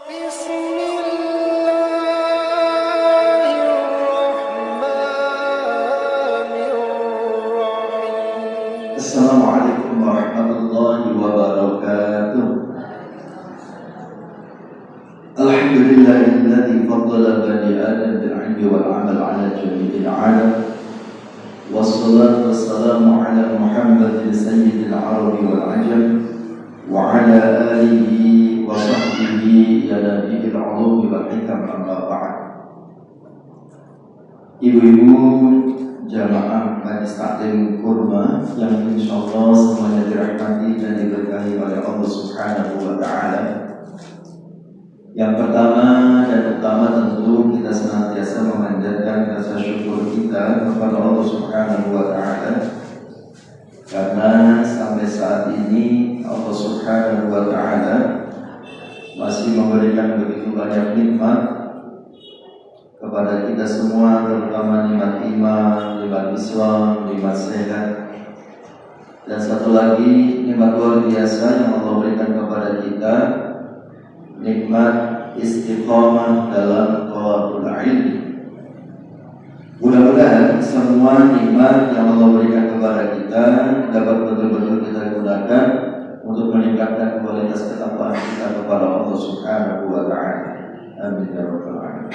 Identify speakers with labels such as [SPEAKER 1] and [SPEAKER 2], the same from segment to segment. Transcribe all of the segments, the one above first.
[SPEAKER 1] Bismillahirrahmanirrahim.
[SPEAKER 2] Assalamualaikum warahmatullahi wabarakatuh. Alhamdulillahilladzi faddala bani Adam bil 'ilmi wal 'amal 'ala jami'il 'alam. Wassalatu wassalamu 'ala Muhammadin sayyidil 'arabi wal 'ajam wa 'ala alihi wa sahbihi ya nabiyil 'ulumi wal hikam amma ba'd. Ibu-ibu jamaah Majelis Taklim Kurma yang insyaallah semuanya dirahmati dan diberkahi oleh Allah Subhanahu wa taala. Yang pertama dan utama tentu kita senantiasa memanjatkan rasa syukur kita kepada Allah Subhanahu wa taala karena sampai saat ini Allah Subhanahu wa taala masih memberikan begitu banyak nikmat kepada kita semua, terutama nikmat iman, nikmat Islam, nikmat sehat, dan satu lagi nikmat luar biasa yang Allah berikan kepada kita, nikmat istiqamah dalam thalabul ilmi. Mudah-mudahan semua nikmat yang Allah berikan kepada kita dapat betul-betul kita gunakan untuk meningkatkan kualitas ketakwaan kita kepada Allah Subhanahu wa taala. Amin ya rabbal alamin.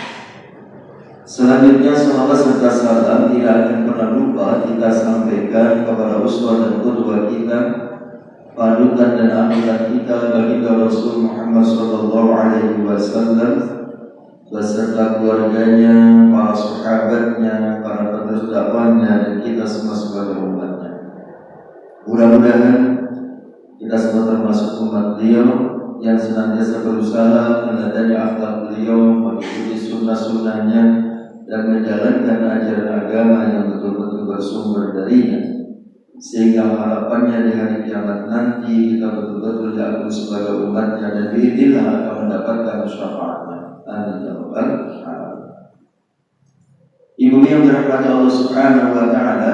[SPEAKER 2] Selanjutnya salawat serta salam tidak akan pernah lupa kita sampaikan kepada uswah dan qudwah kita, panutan dan anutan kita baginda Rasul Muhammad sallallahu alaihi wasallam beserta keluarganya, para sahabatnya, para penerus dakwahnya, dan kita semua sebagai umatnya. Mudah-mudahan kita semua termasuk umat beliau yang senantiasa berusaha meneladani akhlak beliau, mengikuti sunnah-sunnahnya, dan menjalankan ajaran agama yang betul-betul bersumber darinya, sehingga harapannya di hari kiamat nanti kita betul-betul diakui sebagai umatnya dan biidznillah akan mendapatkan syafaatnya. Amin ya rabbal alamin. Ibu yang dirahmati Allah Subhanahu wa taala,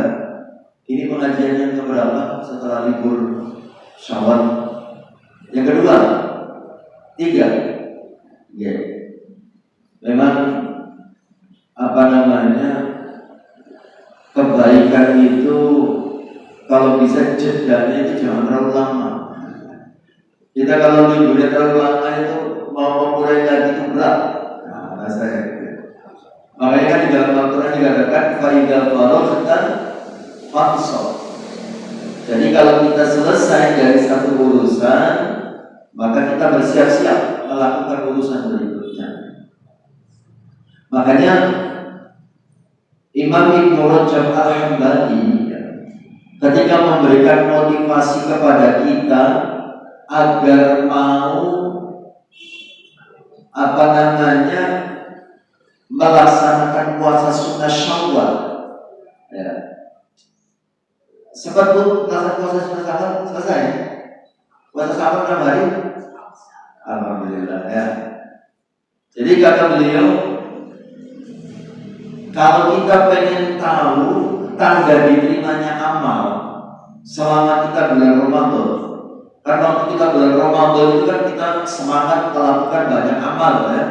[SPEAKER 2] ini pengajian yang keberapa setelah libur Syawal? Yang kedua, 3. Ya. Memang kebaikan itu kalau bisa jedanya itu jangan terlalu lama. Kita kalau liburnya terlalu lama itu mau memulai lagi itu berat. Nah, saya makanya kan di dalam Al-Quran dikatakan fa'idha faraghta fansab. Jadi kalau kita selesai dari satu urusan, maka kita bersiap-siap melakukan urusan berikutnya. Makanya Imam Ibnu Rajab Al-Hambali ketika memberikan motivasi kepada kita agar mau melaksanakan puasa sunnah Syawal, ya. Sempat melaksanakan puasa sunnah Syawal selesai. Puasa Syawal berapa hari? Alhamdulillah ya. Jadi kata beliau, kalau kita pengen tahu tanda diterimanya amal selama kita bulan Ramadan, karena waktu kita bulan Ramadan itu kan kita semangat melakukan banyak amal ya,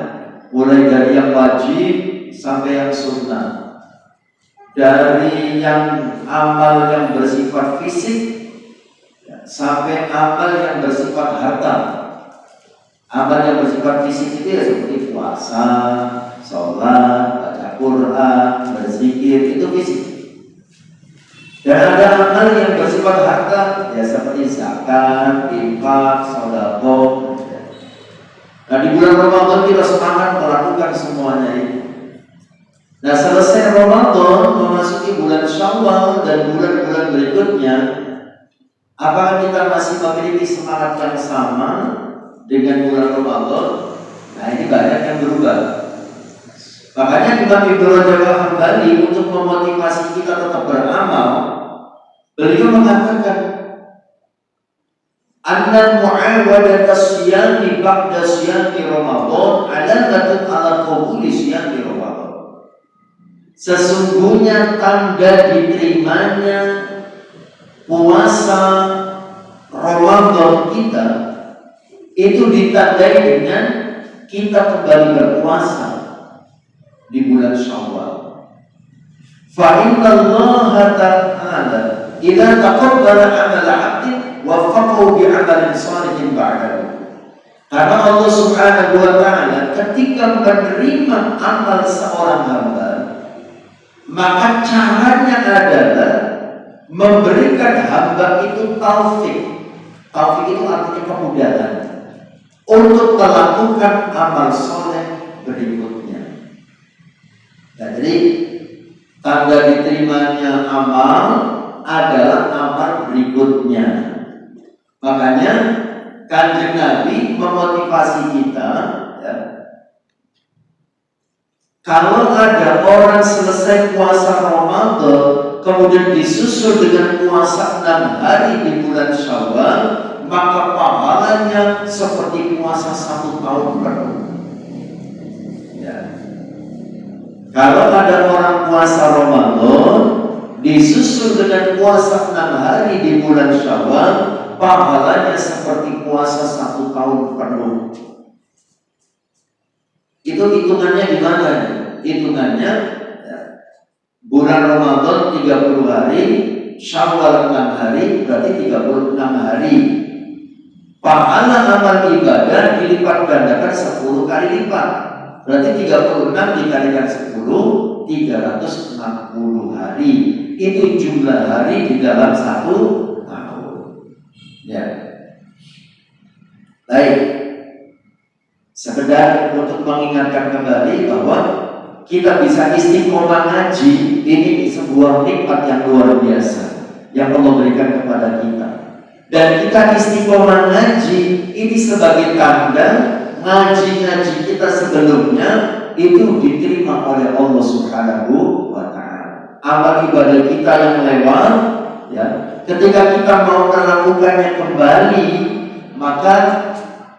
[SPEAKER 2] mulai dari yang wajib sampai yang sunnah, dari yang amal yang bersifat fisik sampai amal yang bersifat harta. Amal yang bersifat fisik itu ya seperti puasa, sholat, baca Quran, berzikir, itu fisik. Dan ada amal yang bersifat harta, ya seperti zakat, infak, sedekah. Nah di bulan Ramadan kita semangat melakukan semuanya ini. Nah selesai Ramadan memasuki bulan Syawal dan bulan-bulan berikutnya, apakah kita masih memiliki semangat yang sama dengan bulan Ramadan? Nah ini banyak yang berubah. Makanya Imam Ibnu Rajab Al-Hambali untuk memotivasi kita tetap beramal, beliau mengatakan anna mu'awadat as-siyami ba'da siyami Ramadan alamatun ala qabuli siyami Ramadan. Sesungguhnya tanda diterimanya puasa Ramadan kita itu ditandai dengan kita kembali berpuasa di bulan Syawal. Fa innallaha ta'ala idza taqabbala 'amala 'abdin waffaqahu bi'amalin shalihin ba'dahu. Karena Allah Subhanahu wa ta'ala ketika menerima amal seorang hamba, maka caranya adalah memberikan hamba itu taufik. Taufik itu artinya kemudahan untuk melakukan amal soleh berikutnya. Nah, jadi tanda diterimanya amal adalah amal berikutnya. Makanya Kanjeng Nabi memotivasi kita, ya, kalau ada orang selesai puasa Ramadan kemudian disusul dengan puasa 6 hari di bulan Syawal, maka pahalanya seperti puasa 1 tahun penuh. Ya. Kalau ada orang puasa Ramadan disusul dengan puasa 6 hari di bulan Syawal, pahalanya seperti puasa 1 tahun penuh. Itu hitungannya gimana? Hitungannya ya, bulan Ramadan 30 hari, Syawal 6 hari, berarti 36 hari. Pahala amal ibadah dilipat gandakan 10 kali lipat. Berarti 36 dikalikan 10, 360 hari. Itu jumlah hari di dalam 1 tahun. Ya. Baik. Sekedar untuk mengingatkan kembali bahwa kita bisa istiqomah ngaji, ini sebuah nikmat yang luar biasa yang Allah berikan kepada kita. Dan kita istiqomah ngaji ini sebagai tanda ngaji-ngaji kita sebelumnya itu diterima oleh Allah Subhanahu wa ta'ala. Amal ibadah kita yang lewat, ya, ketika kita mau melakukannya kembali, maka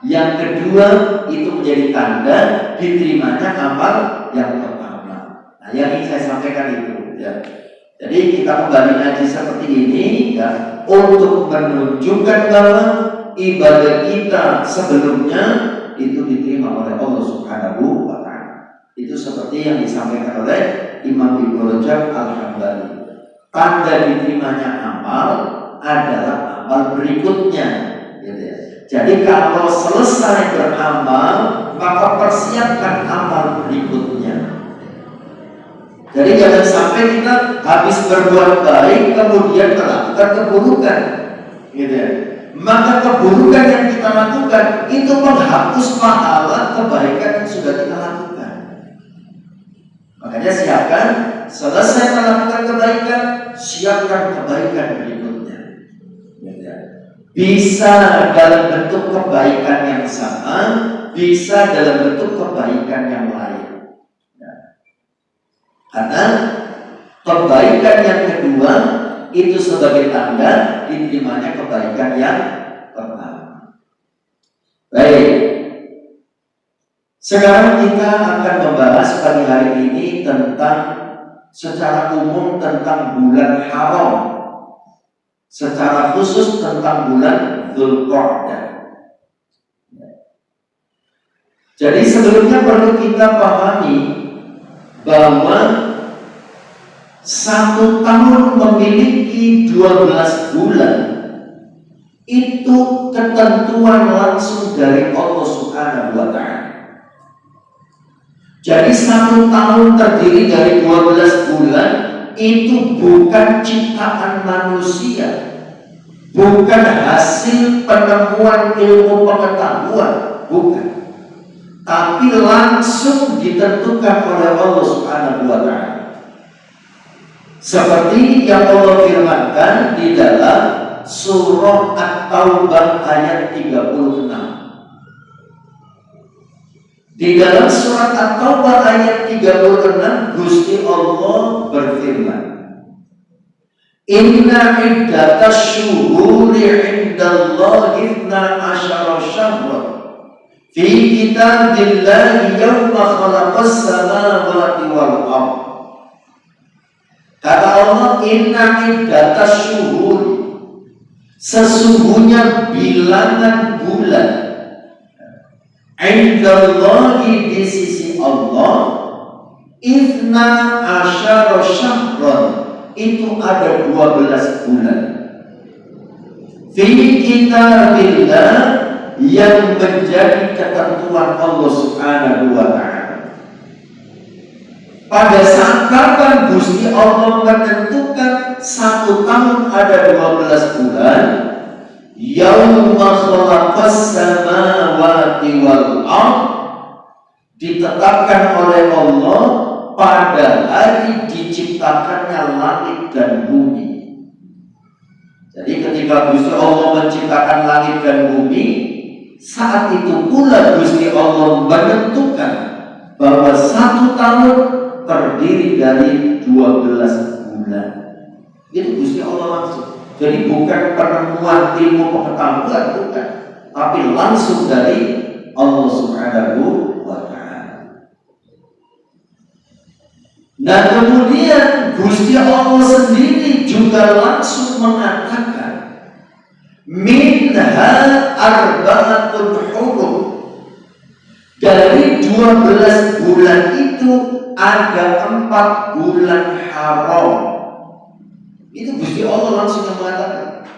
[SPEAKER 2] yang kedua itu menjadi tanda diterimanya amal yang pertama. Nah, yang ingin saya sampaikan itu, ya. Jadi kita kembali ngaji seperti ini, ya, untuk menunjukkan bahwa ibadah kita sebelumnya itu diterima oleh Allah Subhanahu wa ta'ala. Itu seperti yang disampaikan oleh Imam Ibnu Rajab Al-Hambali. Tanda diterimanya amal adalah amal berikutnya, gitu ya. Jadi kalau selesai beramal, maka persiapkan amal berikutnya. Jadi jangan sampai kita habis berbuat baik kemudian melakukan keburukan, gitu ya. Maka keburukan yang kita lakukan itu menghapus pahala kebaikan yang sudah kita lakukan. Makanya siapkan, selesai melakukan kebaikan, siapkan kebaikan berikutnya. Bisa dalam bentuk kebaikan yang sama, bisa dalam bentuk kebaikan yang lain. Karena kebaikan yang kedua itu sebagai tanda diterimanya kebaikan yang pertama. Baik. Sekarang kita akan membahas pagi hari ini tentang secara umum tentang bulan haram, secara khusus tentang bulan Dzulqa'dah. Jadi sebelumnya perlu kita pahami bahwa 1 tahun memiliki 12 bulan itu ketentuan langsung dari Allah Subhanahu wa ta'ala. Jadi 1 tahun terdiri dari 12 bulan itu bukan ciptaan manusia, bukan hasil penemuan ilmu pengetahuan, bukan, tapi langsung ditentukan oleh Allah Subhanahu wa ta'ala. Seperti yang Allah firmankan di dalam surah At-Taubah ayat 36. Di dalam surat At-Taubah ayat 36 Gusti Allah berfirman, Inna iddatash syuhuri indallahi 12 syahran fi kitabillahi yawma khalaqas samawati wal ardh. Kata Allah, inna iddatash syuhur, sesungguhnya bilangan bulan, Indallahi di sisi Allah Ithna asyara syahran, itu ada 12 bulan. Fi kitabillah, yang menjadi ketentuan Allah Subhanahu wa ta'ala. Pada saat kapan Gusti Allah menentukan 1 tahun ada 12 bulan? Yauma khalaqas samawati wal ardh, ditetapkan oleh Allah pada hari diciptakannya langit dan bumi. Jadi ketika Gusti Allah menciptakan langit dan bumi, saat itu pula Gusti Allah menentukan bahwa 1 tahun terdiri dari 12 bulan. Itu Gusti Allah langsung. Jadi bukan penemuan ilmu pengetahuan, bukan, tapi langsung dari Allah Subhanahu wa ta'ala. Nah kemudian Gusti Allah sendiri juga langsung mengatakan minha arba'atun hurum, dari 12 bulan itu ada 4 bulan haram. Itu Gusti Allah langsung mengatakan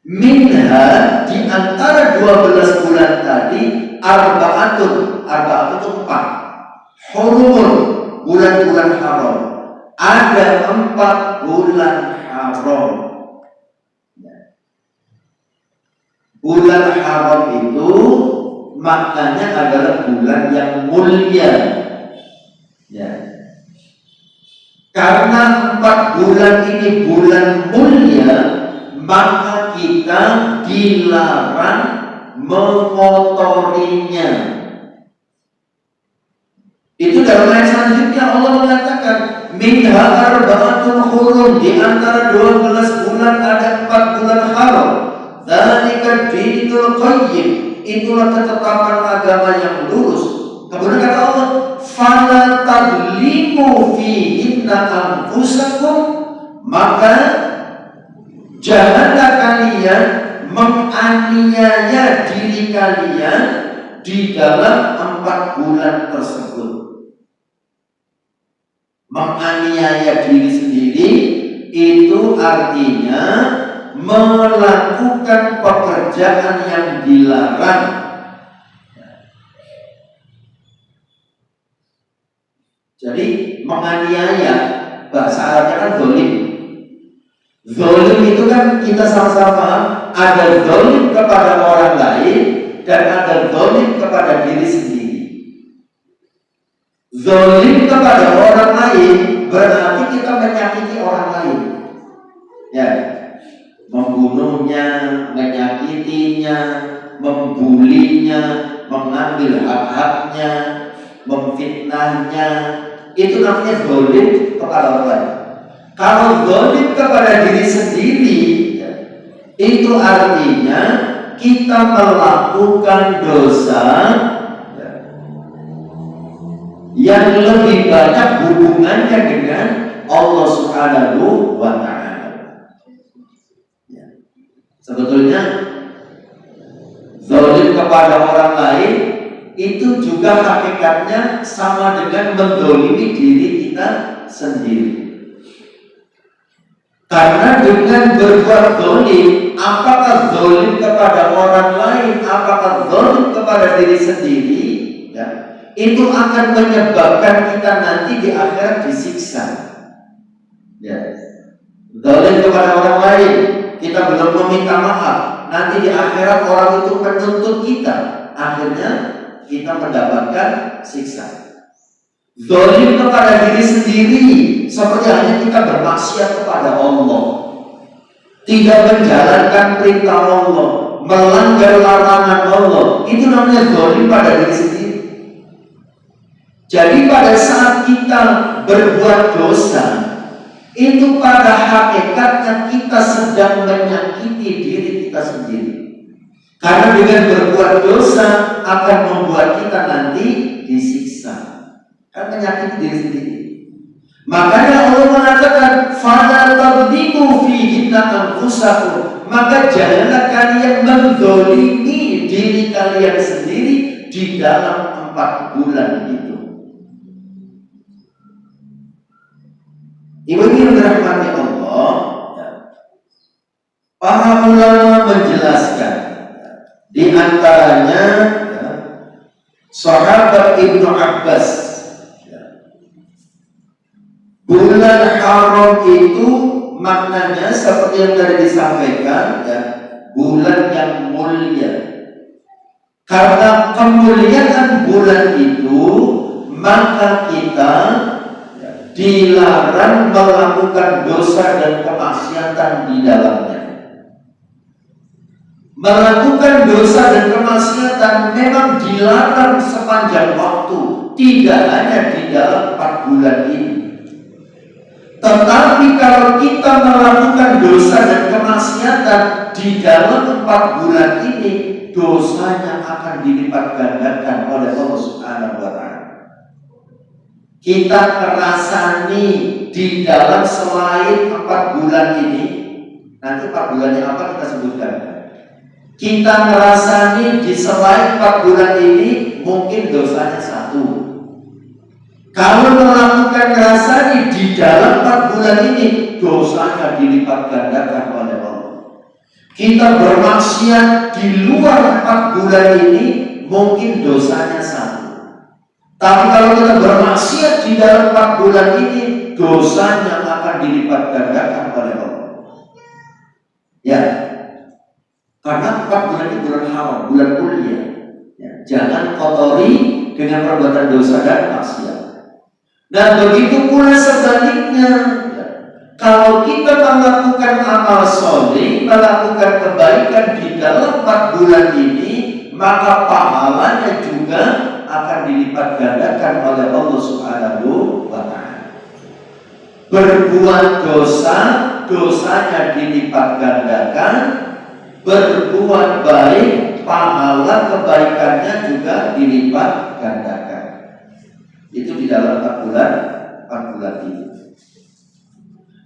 [SPEAKER 2] minha, di antara 12 bulan tadi arba'atun 4 hurum, bulan-bulan haram. Ada 4 bulan haram. Bulan haram itu maknanya adalah bulan yang mulia. Ya. Karena 4 bulan ini bulan mulia, maka kita dilarang mengotorinya. Itu dalam ayat selanjutnya Allah mengatakan minha arba'atun hurum, di antara 12 bulan ada 4 bulan haram. Dzalika dinul qayyim, itulah ketetapan agama yang lurus. Kemudian kata Allah, fala tadlimu fihinna anfusakum, maka janganlah kalian menganiaya diri kalian di dalam 4 bulan tersebut. Menganiaya diri sendiri itu artinya melakukan pekerjaan yang dilarang. Jadi menganiaya bahasa Arabnya kan zalim. Zalim itu kan kita sama-sama ada zalim kepada orang lain dan ada zalim kepada diri sendiri. Zalim kepada orang lain berarti kita menyakiti orang lain. Ya, membunuhnya, menyakitinya, membulinya, mengambil hak-haknya, memfitnahnya, itu namanya zalim kepada orang lain. Kalau zalim kepada diri sendiri, ya, itu artinya kita melakukan dosa yang lebih banyak hubungannya dengan Allah Subhanahu wa ta'ala. Ya. Sebetulnya zalim kepada orang lain itu juga hakikatnya sama dengan menzalimi diri kita sendiri. Karena dengan berbuat zalim, apakah zalim kepada orang lain, apakah zalim kepada diri sendiri, ya, itu akan menyebabkan kita nanti di akhirat disiksa. Ya. Zalim kepada orang lain, kita belum meminta maaf, nanti di akhirat orang itu menuntut kita, akhirnya kita mendapatkan siksa. Zalim kepada diri sendiri, seperti halnya kita bermaksiat kepada Allah, tidak menjalankan perintah Allah, melanggar larangan Allah, itu namanya zalim pada diri sendiri. Jadi pada saat kita berbuat dosa, itu pada hakikatnya kita sedang menyakiti diri kita sendiri. Karena dengan berbuat dosa akan membuat kita nanti disiksa, kan menyakiti diri sendiri. Makanya Allah mengatakan fala tadlimu fihinna anfusakum, maka janganlah kalian menzalimi diri kalian sendiri di dalam 4 bulan itu. Ibu yang dirahmati Allah, para ulama menjelaskan di antaranya sahabat Ibnu Abbas, bulan haram itu maknanya seperti yang tadi disampaikan, bulan yang mulia. Karena kemuliaan bulan itu, maka kita dilarang melakukan dosa dan kemaksiatan di dalamnya. Melakukan dosa dan kemaksiatan memang dilarang sepanjang waktu, tidak hanya di dalam 4 bulan ini. Tetapi kalau kita melakukan dosa dan kemaksiatan di dalam 4 bulan ini, dosanya akan dilipat gandakan oleh Allah Subhanahu wa Ta'ala. Kita ngerasani di dalam selain 4 bulan ini, nanti 4 bulannya apa kita sebutkan. Kita ngerasani di selain 4 bulan ini, mungkin dosanya 1. Kalau melakukan ngerasani di dalam 4 bulan ini, dosanya dilipat gandakan oleh Allah. Kita bermaksiat di luar 4 bulan ini, mungkin dosanya 1. Tapi kalau kita bermaksiat di dalam 4 bulan ini, dosanya akan dilipat gandakan oleh Allah. Ya, karena 4 bulan ini bulan haram, bulan mulia. Ya, jangan kotori dengan perbuatan dosa dan maksiat. Dan begitu pula sebaliknya, ya, kalau kita melakukan amal soleh, melakukan kebaikan di dalam 4 bulan ini, maka pahalanya juga akan dilipat gandakan oleh Allah Subhanahu wa Ta'ala. Berbuat dosa, dosanya dilipat gandakan. Berbuat baik, pahala kebaikannya juga dilipat gandakan. Itu di dalam 4 bulan ini.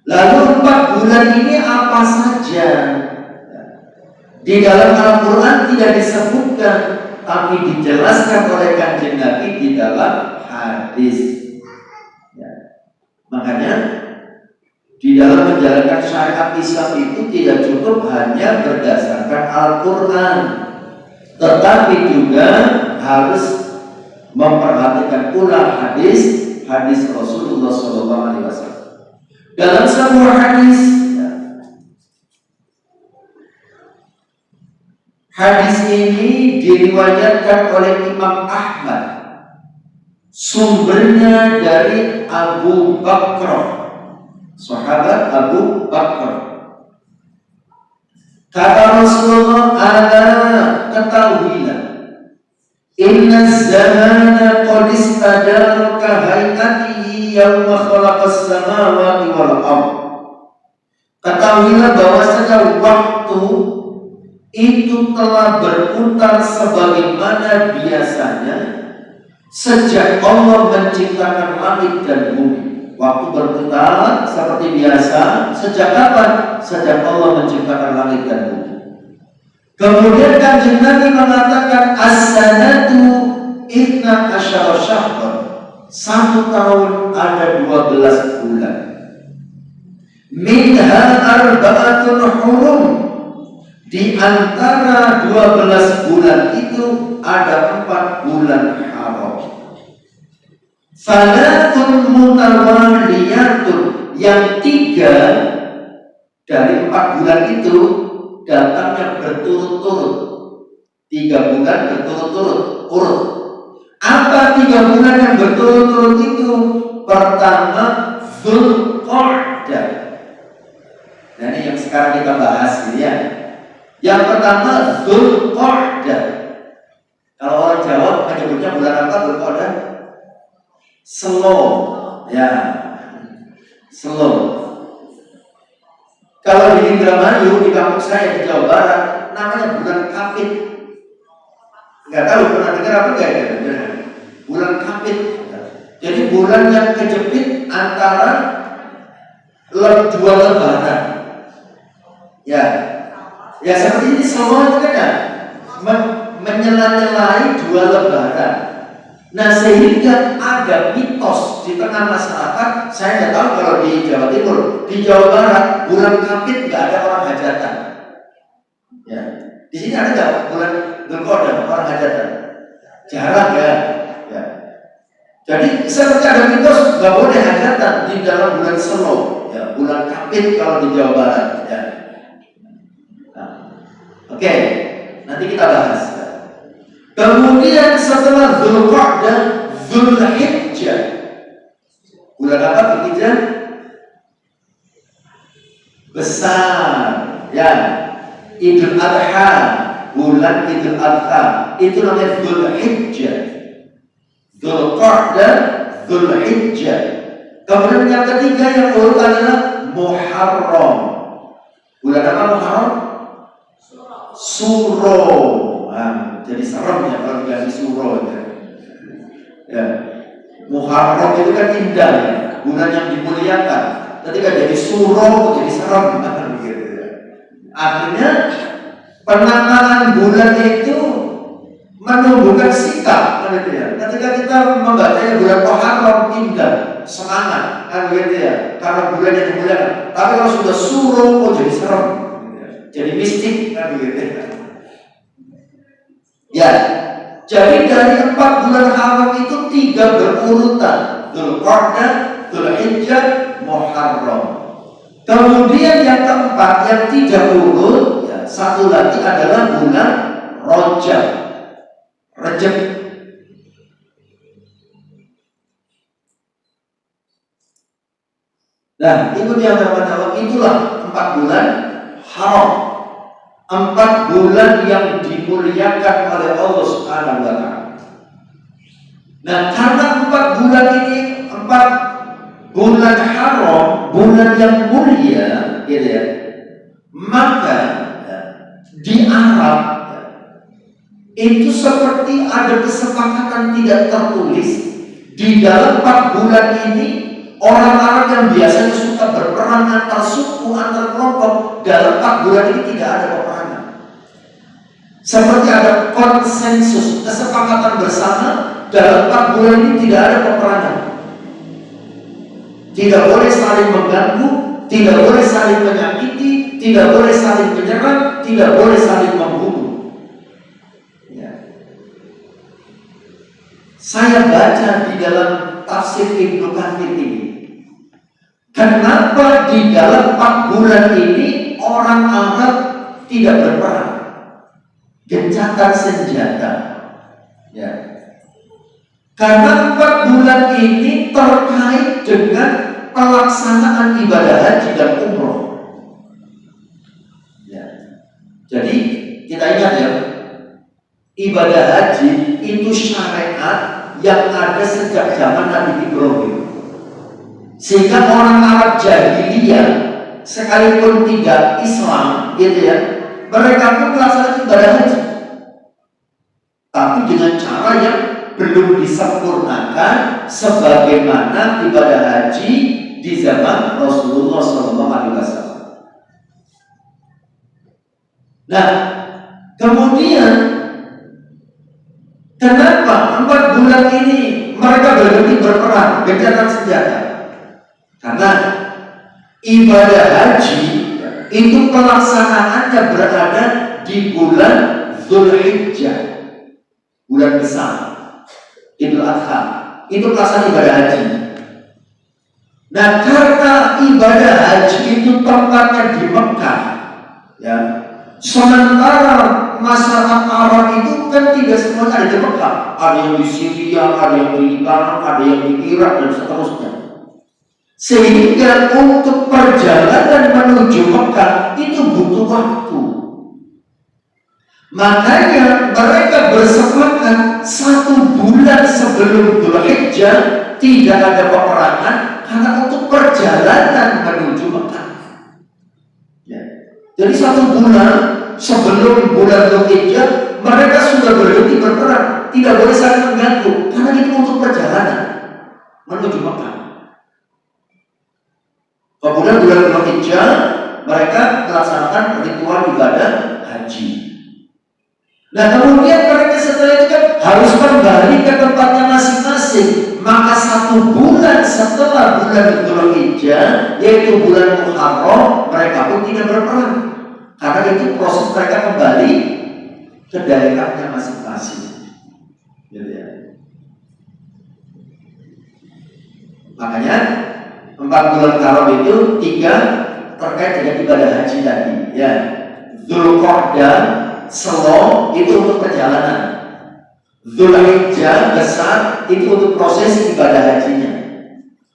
[SPEAKER 2] Lalu 4 bulan ini apa saja? Di dalam Al-Quran tidak disebutkan, tapi dijelaskan oleh Kanjeng Nabi di dalam hadis. Ya. Makanya di dalam menjalankan syariat Islam itu tidak cukup hanya berdasarkan Al-Quran, tetapi juga harus memperhatikan pula hadis Rasulullah SAW. Dalam sebuah hadis, hadis ini diriwayatkan oleh Imam Ahmad. Sumbernya dari Abu Bakr, sahabat Abu Bakr. Kata Rasulullah, "Ala ketahuilah, inna zamana qad istadara ka hayatihi yawma khalaqas samawati wal ardh." Ketahuilah bahwasanya waktu itu telah berputar sebagaimana biasanya sejak Allah menciptakan langit dan bumi. Waktu berputar seperti biasa sejak kapan? Sejak Allah menciptakan langit dan bumi. Kemudian Kanjeng Nabi mengatakan as-sanatu ithna asyara syahran. 1 tahun ada 12 bulan. Minha arba'atun hurum. Di antara 12 bulan itu ada 4 bulan haram. Salatun mutawaliyatun, yang 3 dari 4 bulan itu datangnya berturut-turut. 3 bulan berturut-turut, urut. Apa 3 bulan yang berturut-turut itu? Pertama, Dzulqa'dah. Nah, ini yang sekarang kita bahas ini ya. Yang pertama, Dzulqa'dah. Kalau orang Jawa menyebutnya bulan apa Dzulqa'dah? Slow, ya, slow. Kalau di Indramayu, di kampung saya di Jawa Barat, namanya bulan Kapit. Nggak tahu pernah dengar apa enggak ya? Bulan Kapit. Jadi bulan yang kejepit antara 2 lebaran. Ya, ya seperti ini semua itu kan ya. menyela-nyelai 2 lebaran. Nah, sehingga ada mitos di tengah masyarakat. Saya tidak tahu kalau di Jawa Timur, di Jawa Barat bulan Kapit nggak ada orang hajatan. Ya, di sini ada nggak bulan Dzulqa'dah orang hajatan? Jarang ya. Ya. Jadi seperti ada mitos nggak boleh hajatan di dalam bulan Selo, ya, bulan Kapit kalau di Jawa Barat. Ya. Nah, oke, nanti kita bahas. Kemudian setelah Dzulqa'dah, Dzulhijjah. Bulan apa Dzulhijjah? Besar, ya. Idul Adha, bulan Idul Adha. Itu namanya Dzulhijjah. Dzulqa'dah, Dzulhijjah. Kemudian yang ketiga yang urut adalah Muharram. Bulan apa Muharram? Suro. Nah, jadi serem ya kalau dikasih suro ya. Ya. Muharram itu kan indah ya, bulan yang dimuliakan. Ketika jadi suro jadi serem gitu ya. Akhirnya penanganan bulan itu menumbuhkan sikap gitu ya. Ketika kita membacanya bulan Muharram indah, semangat kan gitu ya. Karena bulan yang dimuliakan. Tapi kalau sudah suro jadi serem gitu ya. Jadi mistik kan gitu ya. Ya, jadi dari 4 bulan haram itu 3 berurutan, Dzulqa'dah, Dzulhijjah, Muharram. Kemudian yang keempat yang tidak urut, ya, satu lagi adalah bulan Rajab. Rajab. Nah, itu yang teman-teman, itulah 4 bulan haram. 4 bulan yang dimuliakan oleh Allah Subhanahu wa Ta'ala. Nah, karena 4 bulan ini 4 bulan haram, bulan yang mulia, gitu ya. Maka ya, di Arab ya, itu seperti ada kesepakatan tidak tertulis di dalam 4 bulan ini. Orang Arab yang biasanya suka berperang antar suku, antar kelompok, dalam 4 bulan ini tidak ada peperangan. Seperti ada konsensus, kesepakatan bersama, dalam 4 bulan ini tidak ada peperangan. Tidak boleh saling mengganggu, tidak boleh saling menyakiti, tidak boleh saling menyerang, tidak boleh saling membunuh. Ya. Saya baca di dalam tafsir Ibnu Katsir ini, kenapa di dalam 4 bulan ini orang Arab tidak berperang, gencatan senjata? Ya. Karena 4 bulan ini terkait dengan pelaksanaan ibadah haji dan umroh. Ya. Jadi kita ingat ya, ibadah haji itu syariat yang ada sejak zaman Nabi Ibrahim. Sehingga orang Arab jahiliyah sekalipun tidak Islam, gitu ya, mereka pun melaksanakan ibadah haji, tapi dengan cara yang belum disempurnakan sebagaimana ibadah haji di zaman Rasulullah SAW. Nah, kemudian kenapa 4 bulan ini mereka berhenti berperang, gencatan senjata? Karena ibadah haji itu pelaksanaannya berada di bulan Dzulhijjah, bulan besar, Idul Adha. Itu pelaksanaan ibadah haji. Nah, karena ibadah haji itu tempatnya di Mekah, ya, sementara masyarakat Arab itu kan tidak semuanya ada di Mekah. Ada yang di Syria, ada yang di Libanon, ada yang di Irak, dan seterusnya. Sehingga untuk perjalanan menuju Mekah itu butuh waktu. Makanya mereka bersepakat 1 bulan sebelum Dzulhijjah tidak ada peperangan, karena untuk perjalanan menuju Mekah. Ya. Jadi 1 bulan sebelum bulan Dzulhijjah mereka sudah berhenti berperang, tidak boleh saling mengganggu, karena itu untuk perjalanan menuju Mekah. Kemudian bulan Dzulhijjah mereka melaksanakan ritual ibadah haji. Nah kemudian mereka setelah itu kan harus kembali ke tempatnya masing-masing. Maka 1 bulan setelah bulan Dzulhijjah, yaitu bulan Muharram, mereka pun tidak berperang. Karena itu proses mereka kembali ke daerahnya masing-masing. Gitu ya. Makanya 4 bulan Haram itu 3 terkait dengan ibadah haji tadi. Ya, Dzulqa'dah, Selo itu untuk perjalanan. Dzulhijjah besar itu untuk proses ibadah hajinya.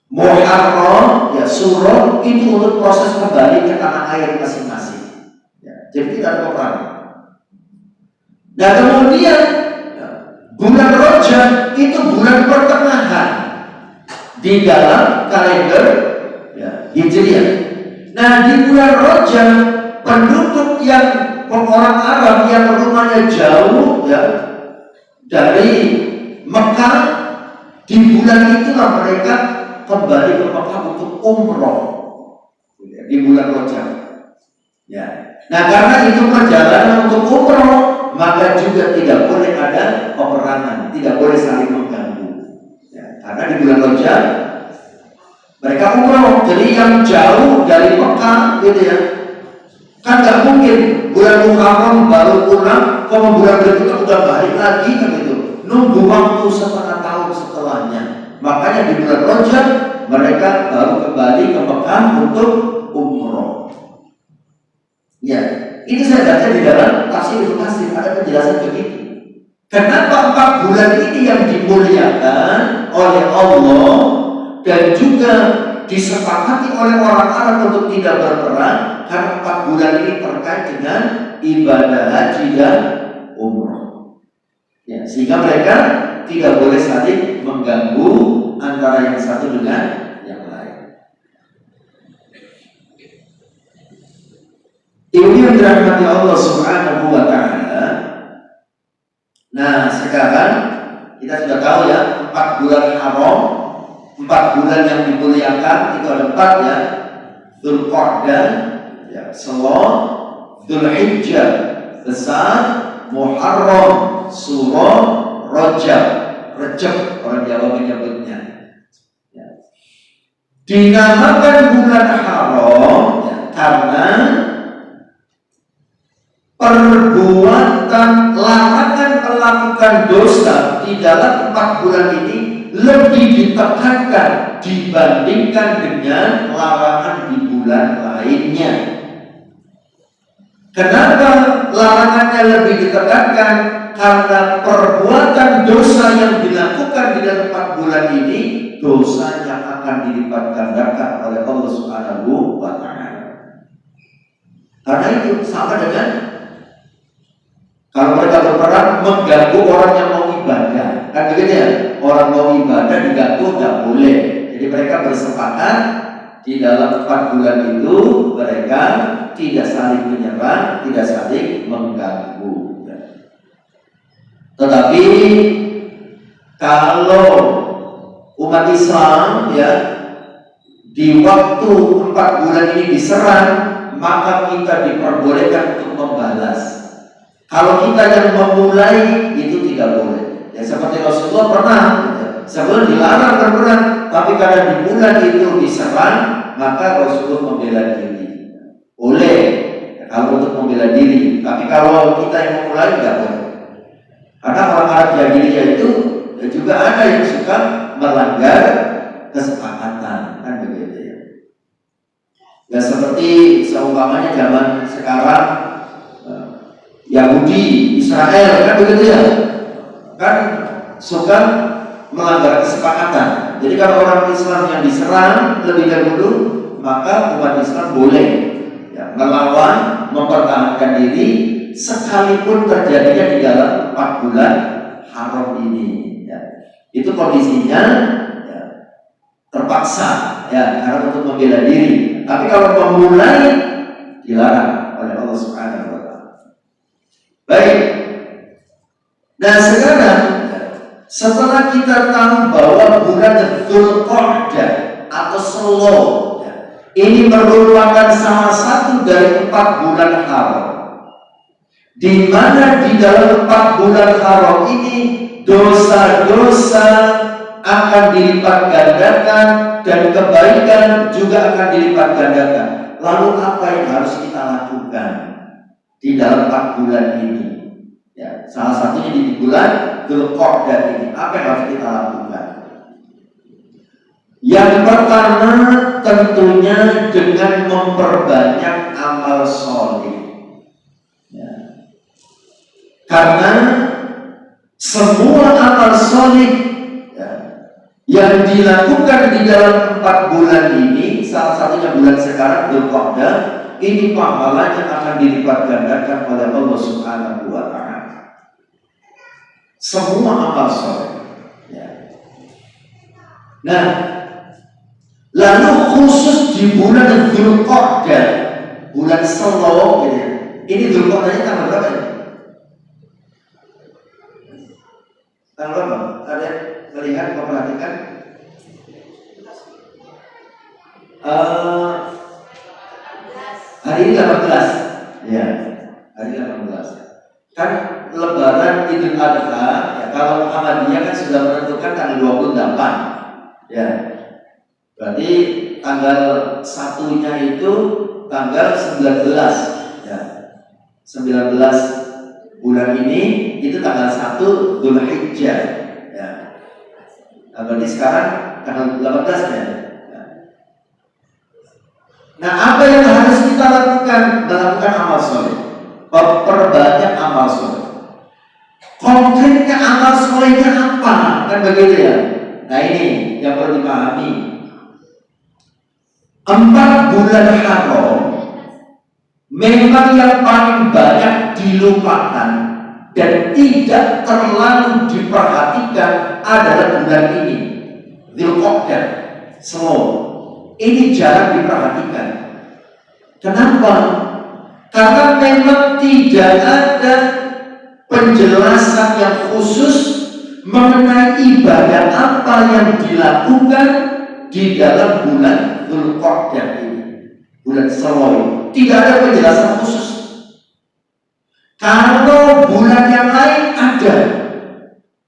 [SPEAKER 2] Muharram ya Suro itu untuk proses kembali ke tanah air masing-masing. Ya, jadi tidak ada peperangan. Nah kemudian ya, bulan Rajab itu bulan pertengahan di dalam kalender ya, Hijriah. Nah di bulan Rajab penduduk yang orang Arab yang rumahnya jauh ya dari Mekah, di bulan itulah mereka kembali ke Mekah untuk umroh di bulan Rajab. Ya. Nah karena itu perjalanan untuk umroh, maka juga tidak boleh ada peperangan, tidak boleh saling mengganggu. Ya. Karena di bulan Rajab mereka umroh, jadi yang jauh dari Mekah, gitu ya, kan nggak mungkin bulan Muharram baru pulang, kalau bulan berikutnya udah balik lagi kan itu. Nunggu waktu 1/2 tahun setelahnya. Makanya di bulan Rajab mereka baru kembali ke Mekah untuk umroh. Ya, ini saya baca di dalam tafsir Ibnu Katsir ada penjelasan begitu. Kenapa 4 bulan ini yang dimuliakan oleh Allah dan juga disepakati oleh orang Arab untuk tidak berperang? Karena 4 bulan ini terkait dengan ibadah haji dan umroh. Ya, sehingga mereka tidak boleh saling mengganggu antara yang satu dengan yang lain. Ini yang dirahmati Allah Subhanahu wa Ta'ala. Nah, sekarang kita sudah tahu ya, 4 bulan haram, 4 bulan yang dimuliakan itu ada 4 ya. Dzulqa'dah, ya, Selo, Dzulhijjah besar, Muharram, Suro, Rajab, orang Jawa menyebutnya. Ya. Dinamakan bulan haram ya, karena perbuatan larangan melakukan dosa di dalam 4 bulan ini lebih ditekankan dibandingkan dengan larangan di bulan lainnya. Kenapa larangannya lebih ditekankan? Karena perbuatan dosa yang dilakukan di dalam 4 bulan ini, dosa yang akan dilipat gandakan oleh Allah Subhanahu wa Ta'ala. Karena itu sama dengan kalau mereka berperang mengganggu orang yang mau ibadah, kan begitu ya? Orang mau ibadah diganggu nggak boleh. Jadi mereka bersepakat di dalam 4 bulan itu mereka tidak saling menyerang, tidak saling mengganggu. Tetapi kalau umat Islam ya di waktu 4 bulan ini diserang, maka kita diperbolehkan untuk membalas. Kalau kita yang memulai itu tidak boleh. Ya seperti Rasulullah pernah sebelum dilarang berperang, tapi karena di bulan itu diserang, maka Rasulullah membela diri. Boleh kalau untuk membela diri, tapi kalau kita yang memulai tidak boleh. Karena orang Arab jahiliyah itu juga ada yang suka melanggar kesepakatan, kan begitu ya. Ya seperti seumpamanya zaman sekarang Yahudi, Israel, kan begitu ya. Kan suka melanggar kesepakatan. Jadi kalau orang Islam yang diserang lebih dahulu, maka umat Islam boleh ya, melawan, mempertahankan diri sekalipun terjadinya di dalam 4 bulan haram ini ya. Itu kondisinya ya, terpaksa ya, karena untuk membela diri. Tapi kalau memulai dilarang oleh Allah Subhanahu wa Ta'ala. Baik. Nah sekarang setelah kita tahu bahwa bulan Dzulqa'dah atau Selo ya, ini merupakan salah satu dari 4 bulan haram. di mana di dalam 4 bulan haram ini dosa-dosa akan dilipat gandakan dan kebaikan juga akan dilipat gandakan. Lalu apa yang harus kita lakukan di dalam 4 bulan ini? Ya, salah satunya di bulan Dzulqa'dah ini. Apa yang harus kita lakukan? Yang pertama tentunya dengan memperbanyak amal soleh. Ya. Karena semua amal soleh ya, yang dilakukan di dalam 4 bulan ini, salah satunya bulan sekarang Dzulqa'dah, ini pahalanya akan dilipat gandakan oleh Allah Subhanahu wa Ta'ala. Semua amal soleh. Ya. Nah, lalu khusus di bulan Dzulqa'dah, bulan Selo, gitu ya. Ini Dzulqa'dahnya tanggal berapa ya? Tanggal berapa? Ada yang melihat, memperhatikan? Hari ini 18. Ya, hari 18. Kan Lebaran Idul Adha, ya, kalau Muhammadiyah kan sudah menentukan tanggal 28. Ya. Berarti tanggal satunya itu tanggal 19 ya. 19 bulan ini itu tanggal 1 Dzulhijjah ya. Nah, berarti sekarang tanggal 18 ya. Nah, apa yang harus kita lakukan? Melakukan amal soleh, perbanyak amal soleh. Konkretnya amal solehnya apa? Kan begitu ya. Nah, ini yang perlu dipahami. 4 bulan haram memang yang paling banyak dilupakan dan tidak terlalu diperhatikan adalah bulan ini, Dzulqa'dah. Ini jarang diperhatikan. Kenapa? Karena memang tidak ada penjelasan yang khusus mengenai ibadah apa yang dilakukan di dalam bulan Dzulqa'dah ini, bulan Syawal. Tidak ada penjelasan khusus. Kalau bulan yang lain ada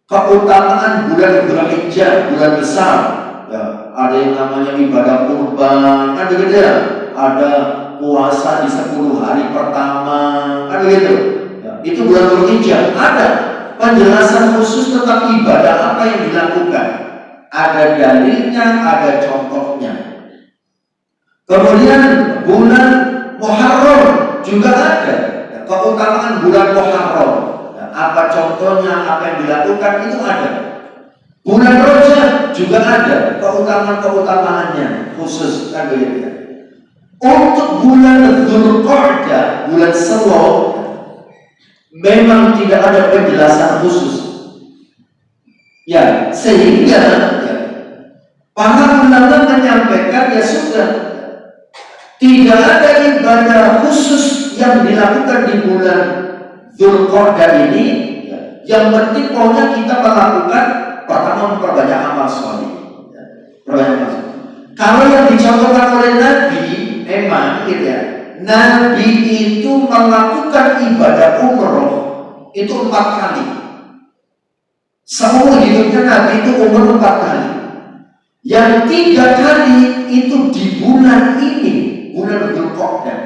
[SPEAKER 2] keutamaan bulan Dzulhijjah, bulan besar. Ya, ada yang namanya ibadah kurban, kan begitu ya? Ada puasa di 10 hari pertama, kan begitu? Ya, itu bulan Dzulhijjah. Ada penjelasan khusus tentang ibadah apa yang dilakukan. Ada dalilnya, ada contohnya. Kemudian bulan Muharram juga ada keutamaan bulan Muharram. Ya, apa contohnya, apa yang dilakukan itu ada. Bulan Rajab juga ada keutamaan-keutamaannya khusus, kan begitu. Untuk bulan Dzulqa'dah, bulan Selo, memang tidak ada penjelasan khusus. Ya, sehingga ya, para ulama menyampaikan ya sudah, tidak ada ibadah khusus yang dilakukan di bulan Dzulqa'dah ini. Ya, yang penting pokoknya kita melakukan pertama memperbanyak amal soleh. Ya, kalau yang dicontohkan oleh Nabi, memang gitu ya, Nabi itu melakukan ibadah umroh itu 4 kali. Seumur hidupnya Nabi itu umroh 4 kali. Yang 3 kali itu di bulan ini, bulan Dzulqa'dah.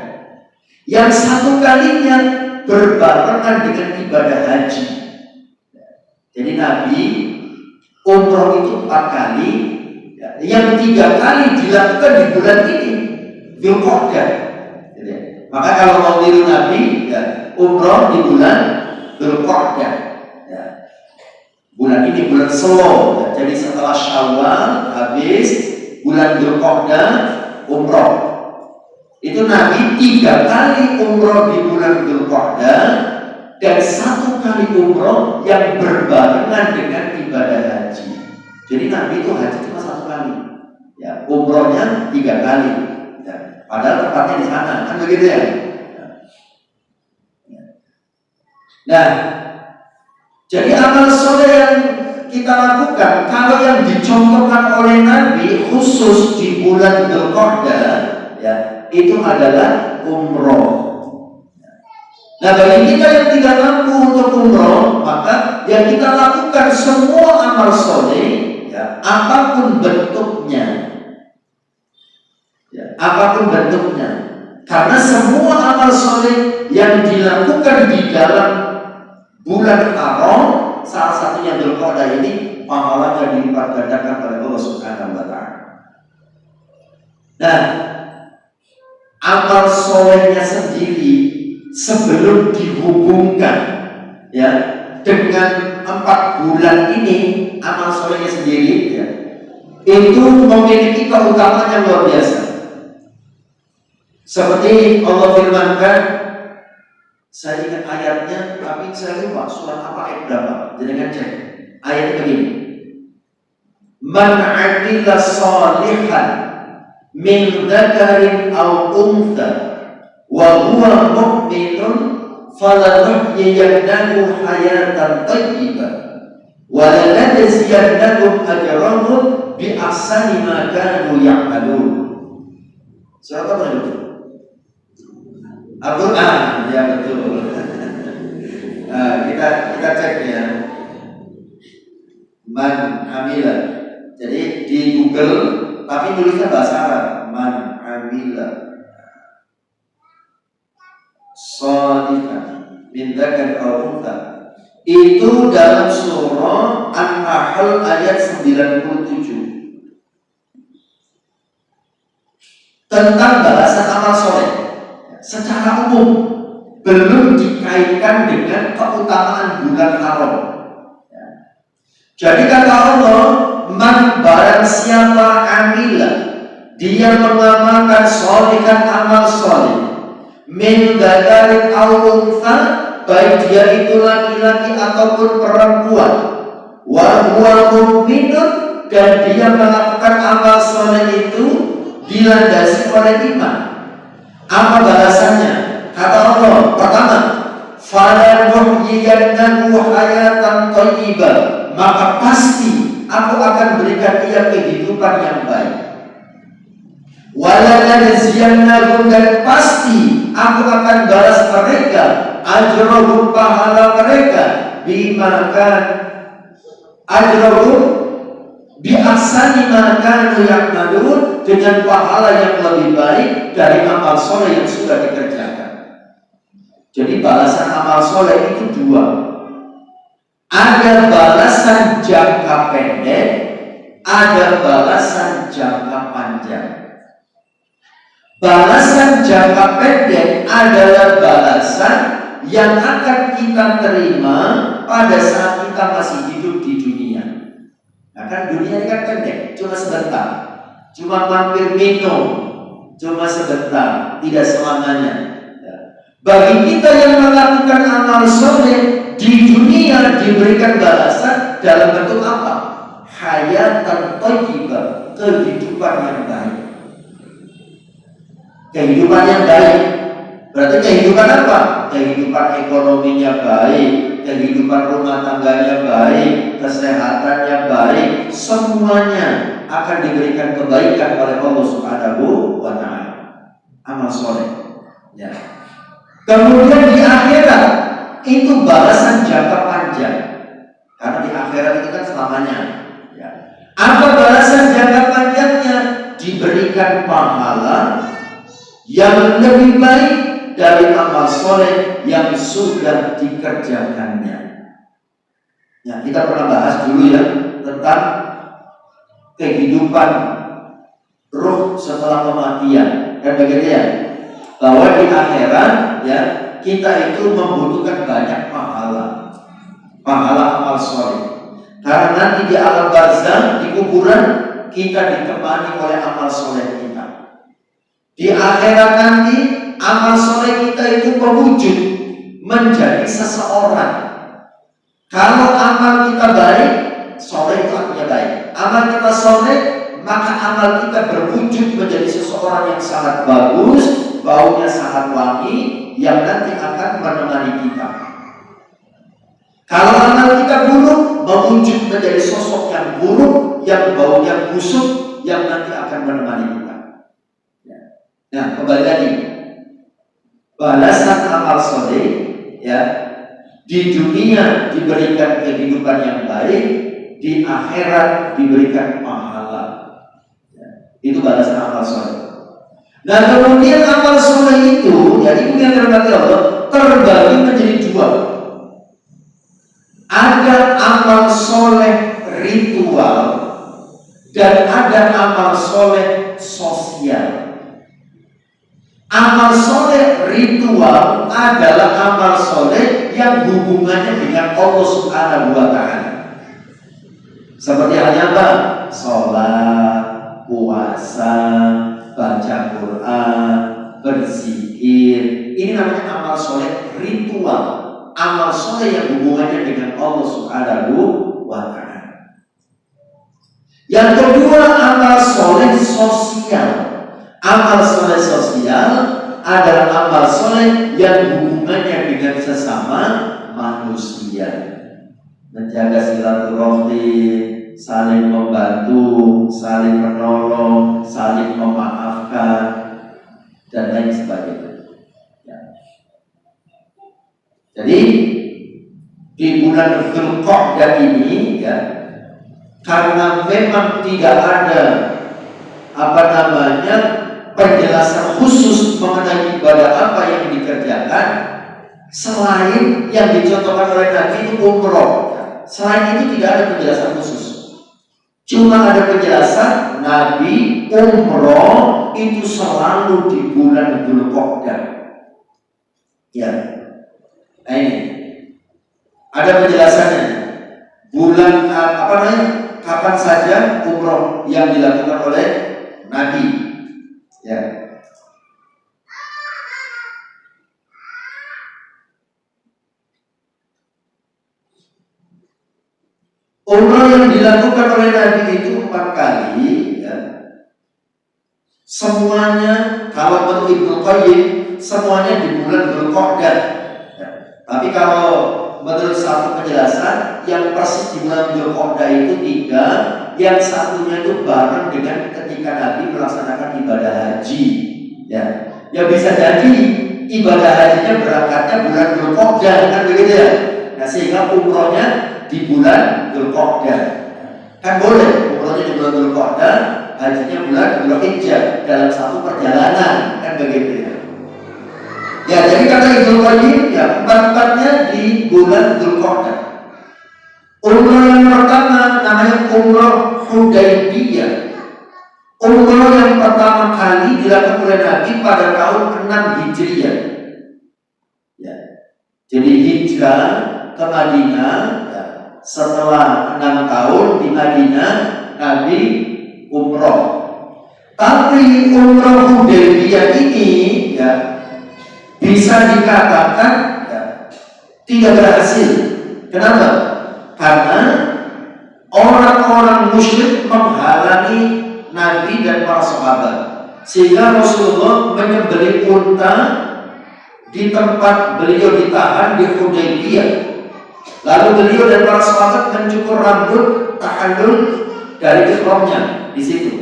[SPEAKER 2] Yang 1 kalinya berbarengan dengan ibadah haji. Jadi Nabi umroh itu 4 kali. Yang 3 kali dilakukan di bulan ini, Dzulqa'dah. Maka kalau mau niru Nabi, ya, umroh di bulan Dzulqa'dah. Ya. Bulan ini bulan Selo. Ya. Jadi setelah Syawal habis, bulan Dzulqa'dah umroh. Itu Nabi 3 kali umroh di bulan Dzulqa'dah dan 1 kali umroh yang berbarengan dengan ibadah haji. Jadi Nabi itu haji cuma 1 kali. Ya, umrohnya 3 kali. Ya, padahal tempatnya di sana, kan begitu ya. Nah, jadi amal soleh yang kita lakukan, kalau yang dicontohkan oleh Nabi khusus di bulan Dzulqa'dah, ya, itu adalah umroh. Nah, bagi kita yang tidak mampu untuk umroh, maka yang kita lakukan semua amal soleh, ya, apapun bentuknya, ya, apapun bentuknya, karena semua amal soleh yang dilakukan di dalam bulan Haram, salah satunya Dzulqa'dah ini, pahalanya dilipat gandakan oleh Allah Subhanahu wa Ta'ala. Nah, amal solehnya sendiri sebelum dihubungkan, ya, dengan 4 bulan ini, amal solehnya sendiri, ya, itu memiliki keutamaan yang luar biasa. Seperti Allah firmankan, saya ingat ayatnya, tapi saya lupa surat apa ayat berapa. Jangan cek. Ayat begini: Man 'amila shalihan min dzakarin aw untha wa huwa mu'minun falanuhyiyannahu hayatan thayyibah wa lanajziyannahum ajrahum bi ahsani ma kanu ya'malun. Surat apa itu? Al-Quran, ya betul. Kita cek ya. Man amila. Jadi di Google, tapi tulisnya bahasa Arab. Man amila shalihan min dzakarin aw untha. Itu dalam surah An-Nahl ayat 97. Tentang balasan amal soleh secara umum, belum dikaitkan dengan keutamaan bulan Haram. Jadi kata Allah, man barang siapa amila, dia mengamalkan sholihan amal soleh, min dzakarin aw untha, baik dia itu laki-laki ataupun perempuan, wa huwa mu'minun, dan dia melakukan amal soleh itu dilandasi oleh iman. Apa balasannya? Kata Allah, pertama, falanuhyiyannahu hayatan thayyibah, maka pasti aku akan berikan dia kehidupan yang baik. Walanajziyannahum, dan pasti aku akan balas mereka ajrahum, pahala mereka, bima kan ajrahum bi ahsani ma kanu ya'malun, dengan pahala yang lebih baik dari amal soleh yang sudah dikerjakan. Jadi balasan amal soleh itu 2. Ada balasan jangka pendek, ada balasan jangka panjang. Balasan jangka pendek adalah balasan yang akan kita terima pada saat kita masih hidup di dunia. Nah, kan dunia ini kan pendek, cuma sebentar, cuma mampir minum, cuma sebentar, tidak selamanya. Bagi kita yang melakukan amal soleh di dunia, diberikan balasan dalam bentuk apa? Hayatan thayyibah, kehidupan yang baik. Kehidupan yang baik berarti kehidupan apa? Kehidupan ekonominya baik, kehidupan rumah tangganya baik, kesehatannya baik, semuanya akan diberikan kebaikan oleh Allah Subhanahu wa Ta'ala. Amal soleh, ya. Kemudian di akhirat itu balasan jangka panjang, karena di akhirat itu kan selamanya, ya. Apa balasan jangka panjangnya? Diberikan pahala yang lebih baik dari amal soleh yang sudah dikerjakannya. Ya, kita pernah bahas dulu ya tentang kehidupan ruh setelah kematian, kan begitu ya? Bahwa di akhirat, ya, kita itu membutuhkan banyak pahala amal soleh. Karena nanti di alam barzakh, di kuburan, kita ditemani oleh amal soleh kita. Di akhirat nanti, amal soleh kita itu mewujud menjadi seseorang. Kalau amal kita baik, soleh itu artinya baik. Amal kita soleh, maka amal kita berwujud menjadi seseorang yang sangat bagus, baunya sangat wangi, yang nanti akan menemani kita. Kalau amal kita buruk, mewujud menjadi sosok yang buruk, yang baunya busuk, yang nanti akan menemani kita. Nah, kembali lagi, balasan amal soleh ya, di dunia diberikan kehidupan yang baik, di akhirat diberikan pahala. Ya, itu balasan amal soleh. Nah kemudian amal soleh itu, ya ibu yang terhormati Allah, terbagi menjadi dua. Ada amal soleh ritual dan ada amal soleh sosial. Amal soleh ritual adalah amal soleh yang hubungannya dengan Allah Subhanahu wa Ta'ala. Seperti halnya apa? Sholat, puasa, baca Quran, berzikir. Ini namanya amal soleh ritual. Amal soleh yang hubungannya dengan Allah Subhanahu wa Ta'ala. Yang kedua, amal soleh sosial. Amal soleh sosial adalah amal soleh yang hubungannya dengan sesama manusia. Menjaga silaturahmi, saling membantu, saling menolong, saling memaafkan, dan lain sebagainya. Ya. Jadi di bulan Dzulqa'dah ini, ya, karena memang tidak ada penjelasan khusus mengenai ibadah apa yang dikerjakan selain yang dicontohkan oleh Nabi itu umroh. Selain itu tidak ada penjelasan khusus. Cuma ada penjelasan Nabi umroh itu selalu di bulan Dzulqa'dah. Ya, nah ini ada penjelasannya. Bulan kapan saja umroh yang dilakukan oleh Nabi. Ya. Umrah yang dilakukan oleh Nabi itu 4 kali, ya. Semuanya kalau menurut Ibnu Qayyim semuanya di bulan Dzulqa'dah. Ya. Tapi kalau menurut satu penjelasan yang persis di bulan Dzulqa'dah itu 3, yang satunya itu bareng dengan ketika Nabi melaksanakan ibadah haji. Ya, ya bisa jadi ibadah hajinya berangkatnya bulan Dzulqa'dah, kan begitu ya. Nah sehingga umrohnya di bulan Dzulqa'dah. Kan boleh umrohnya di bulan Dzulqa'dah, hajinya bulan Dzulhijjah dalam satu perjalanan, kan begitu ya. Ya, jadi kata Ibnu Qayyim, ya 4-4-nya di bulan Dzulqa'dah. Umrah yang pertama namanya umrah Hudaybiyah. Umrah yang pertama kali dilakukan oleh Nabi pada tahun 6 Hijriah. Ya. Jadi hijrah ke Madinah, ya. Setelah 6 tahun di Madinah Nabi umrah. Tapi umrah Hudaybiyah ini, ya, bisa dikatakan, ya, tidak berhasil. Kenapa? Karena orang-orang musyrik menghalangi Nabi dan para sahabat, sehingga Rasulullah menyembelih unta di tempat beliau ditahan di Hudaybiyah. Lalu beliau dan para sahabat mencukur rambut tahallul dari ihramnya di situ.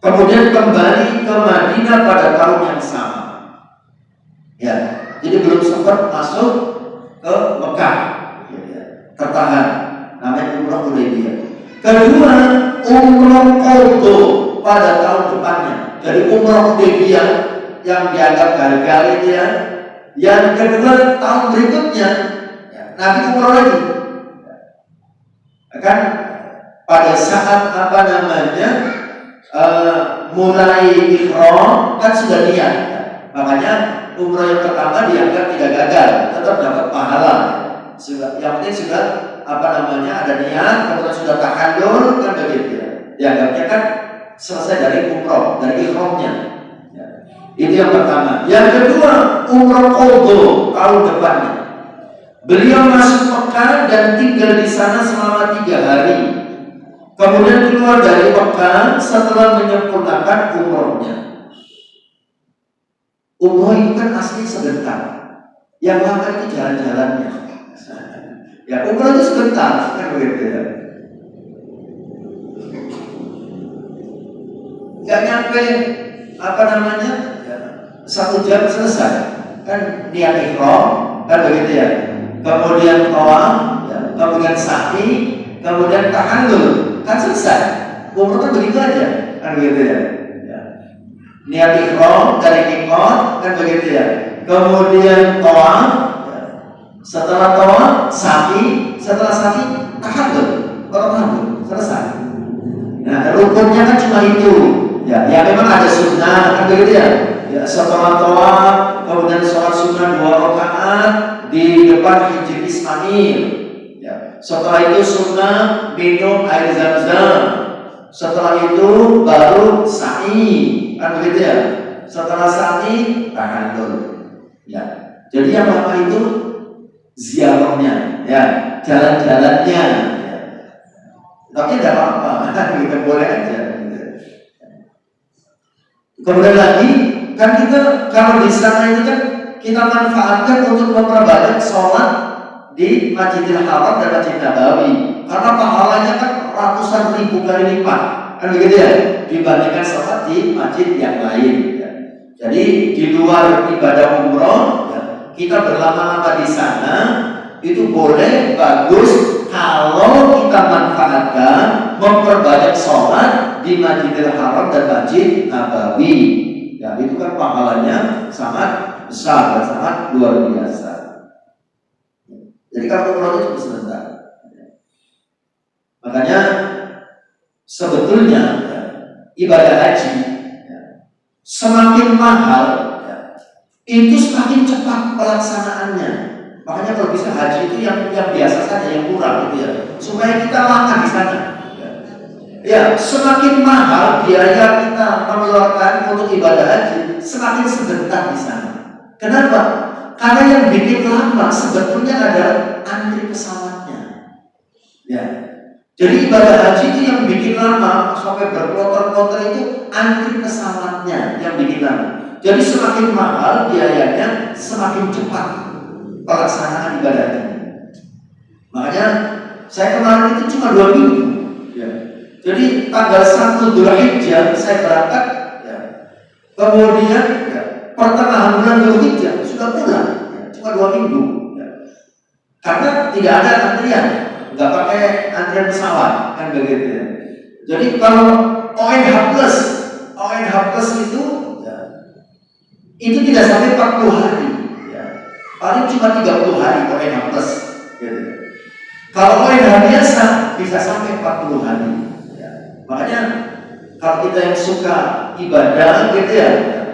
[SPEAKER 2] Kemudian kembali ke Madinah pada tahun yang sama. Ya, jadi belum sempat masuk ke Mekah. Tertahan, namanya umrah Hudaybiyah. Kedua, umrah qadha pada tahun depannya. Jadi umrah Hudaybiyah yang dianggap gagal itu ya. Yang kedua tahun berikutnya, ya, Nabi umrah lagi. Kan pada saat mulai ihram kan sudah niat. Ya. Makanya umrah yang pertama dianggap tidak gagal, tetap dapat pahala. Yang penting sudah ada niat, kemudian sudah tahallul, kan begitu ya. Dianggapnya kan selesai dari umroh, dari ihramnya. Ya. Itu yang pertama. Yang kedua, umroh qadha tahun depannya. Beliau masuk Mekah dan tinggal di sana selama 3 hari. Kemudian keluar dari Mekah setelah menyempurnakan umrohnya. Umroh itu kan asli sebentar. Yang lama itu jalan-jalannya. Ya, umroh itu sebentar, kan begitu ya. Gak nyampe ya, 1 jam selesai. Kan niat ihram, kan begitu ya. Kemudian tawaf, ya. Kemudian sa'i, kemudian tahallul, kan selesai. Umroh kan begitu aja, kan begitu ya. Niat ihram dari miqat, kan begitu ya. Kemudian tawaf, ya. Setelah tawaf sa'i, setelah sa'i tahallul, selesai. Nah, rukunnya kan cuma itu. Ya memang ada sunnah, kan begitu ya. Ya, setelah tawaf, kemudian sholat sunnah 2 rakaat di depan Hijr Ismail. Ya, setelah itu sunnah minum air Zam-Zam. Setelah itu baru sa'i, kan begitu ya. Setelah sa'i tahallul. Ya, jadi apa itu ziarahnya, ya, jalan-jalannya. Ya. Tapi tidak apa-apa, kita boleh aja. Kemudian lagi, kan kita kalau di sana itu kan kita manfaatkan untuk memperbanyak sholat di Masjidil Haram dan Masjid Nabawi, karena pahalanya kan ratusan ribu kali lipat, kan begitu ya, dibandingkan sholat di masjid yang lain. Ya. Jadi di luar ibadah umroh, ya, kita berlama-lama di sana itu boleh, bagus kalau kita manfaatkan memperbanyak sholat di Masjidil Haram dan Masjid Nabawi. Ya, itu kan pahalanya sangat besar dan sangat luar biasa. Jadi kalau umroh itu sebentar. Makanya sebetulnya ya, ibadah haji ya, semakin mahal ya, itu semakin cepat pelaksanaannya. Makanya kalau bisa haji itu yang biasa saja, yang kurang gitu ya, supaya kita lama di sana. Ya, semakin mahal biaya kita mengeluarkan untuk ibadah haji, semakin sebentar di sana. Kenapa? Karena yang bikin lama sebetulnya ada antri pesawatnya. Ya, jadi ibadah haji itu yang bikin lama sampai berkloter-kloter itu antri pesawatnya yang bikin lama. Jadi semakin mahal biayanya, semakin cepat pelaksanaan ibadah haji. Makanya saya kemarin itu cuma 2 minggu. Ya. Jadi tanggal 1 Dzulhijjah saya berangkat, ya. Kemudian ya, pertengahan bulan Dzulhijjah sudah pulang, ya. Cuma 2 minggu, ya. Karena tidak ada antrian, nggak pakai antrian pesawat, kan begitu ya. Jadi kalau ONH plus itu, ya, itu tidak sampai 40 hari, ya. Paling cuma 30 hari ONH plus, gitu. Kalau ONH biasa bisa sampai 40 hari. Makanya kalau kita yang suka ibadah gitu ya,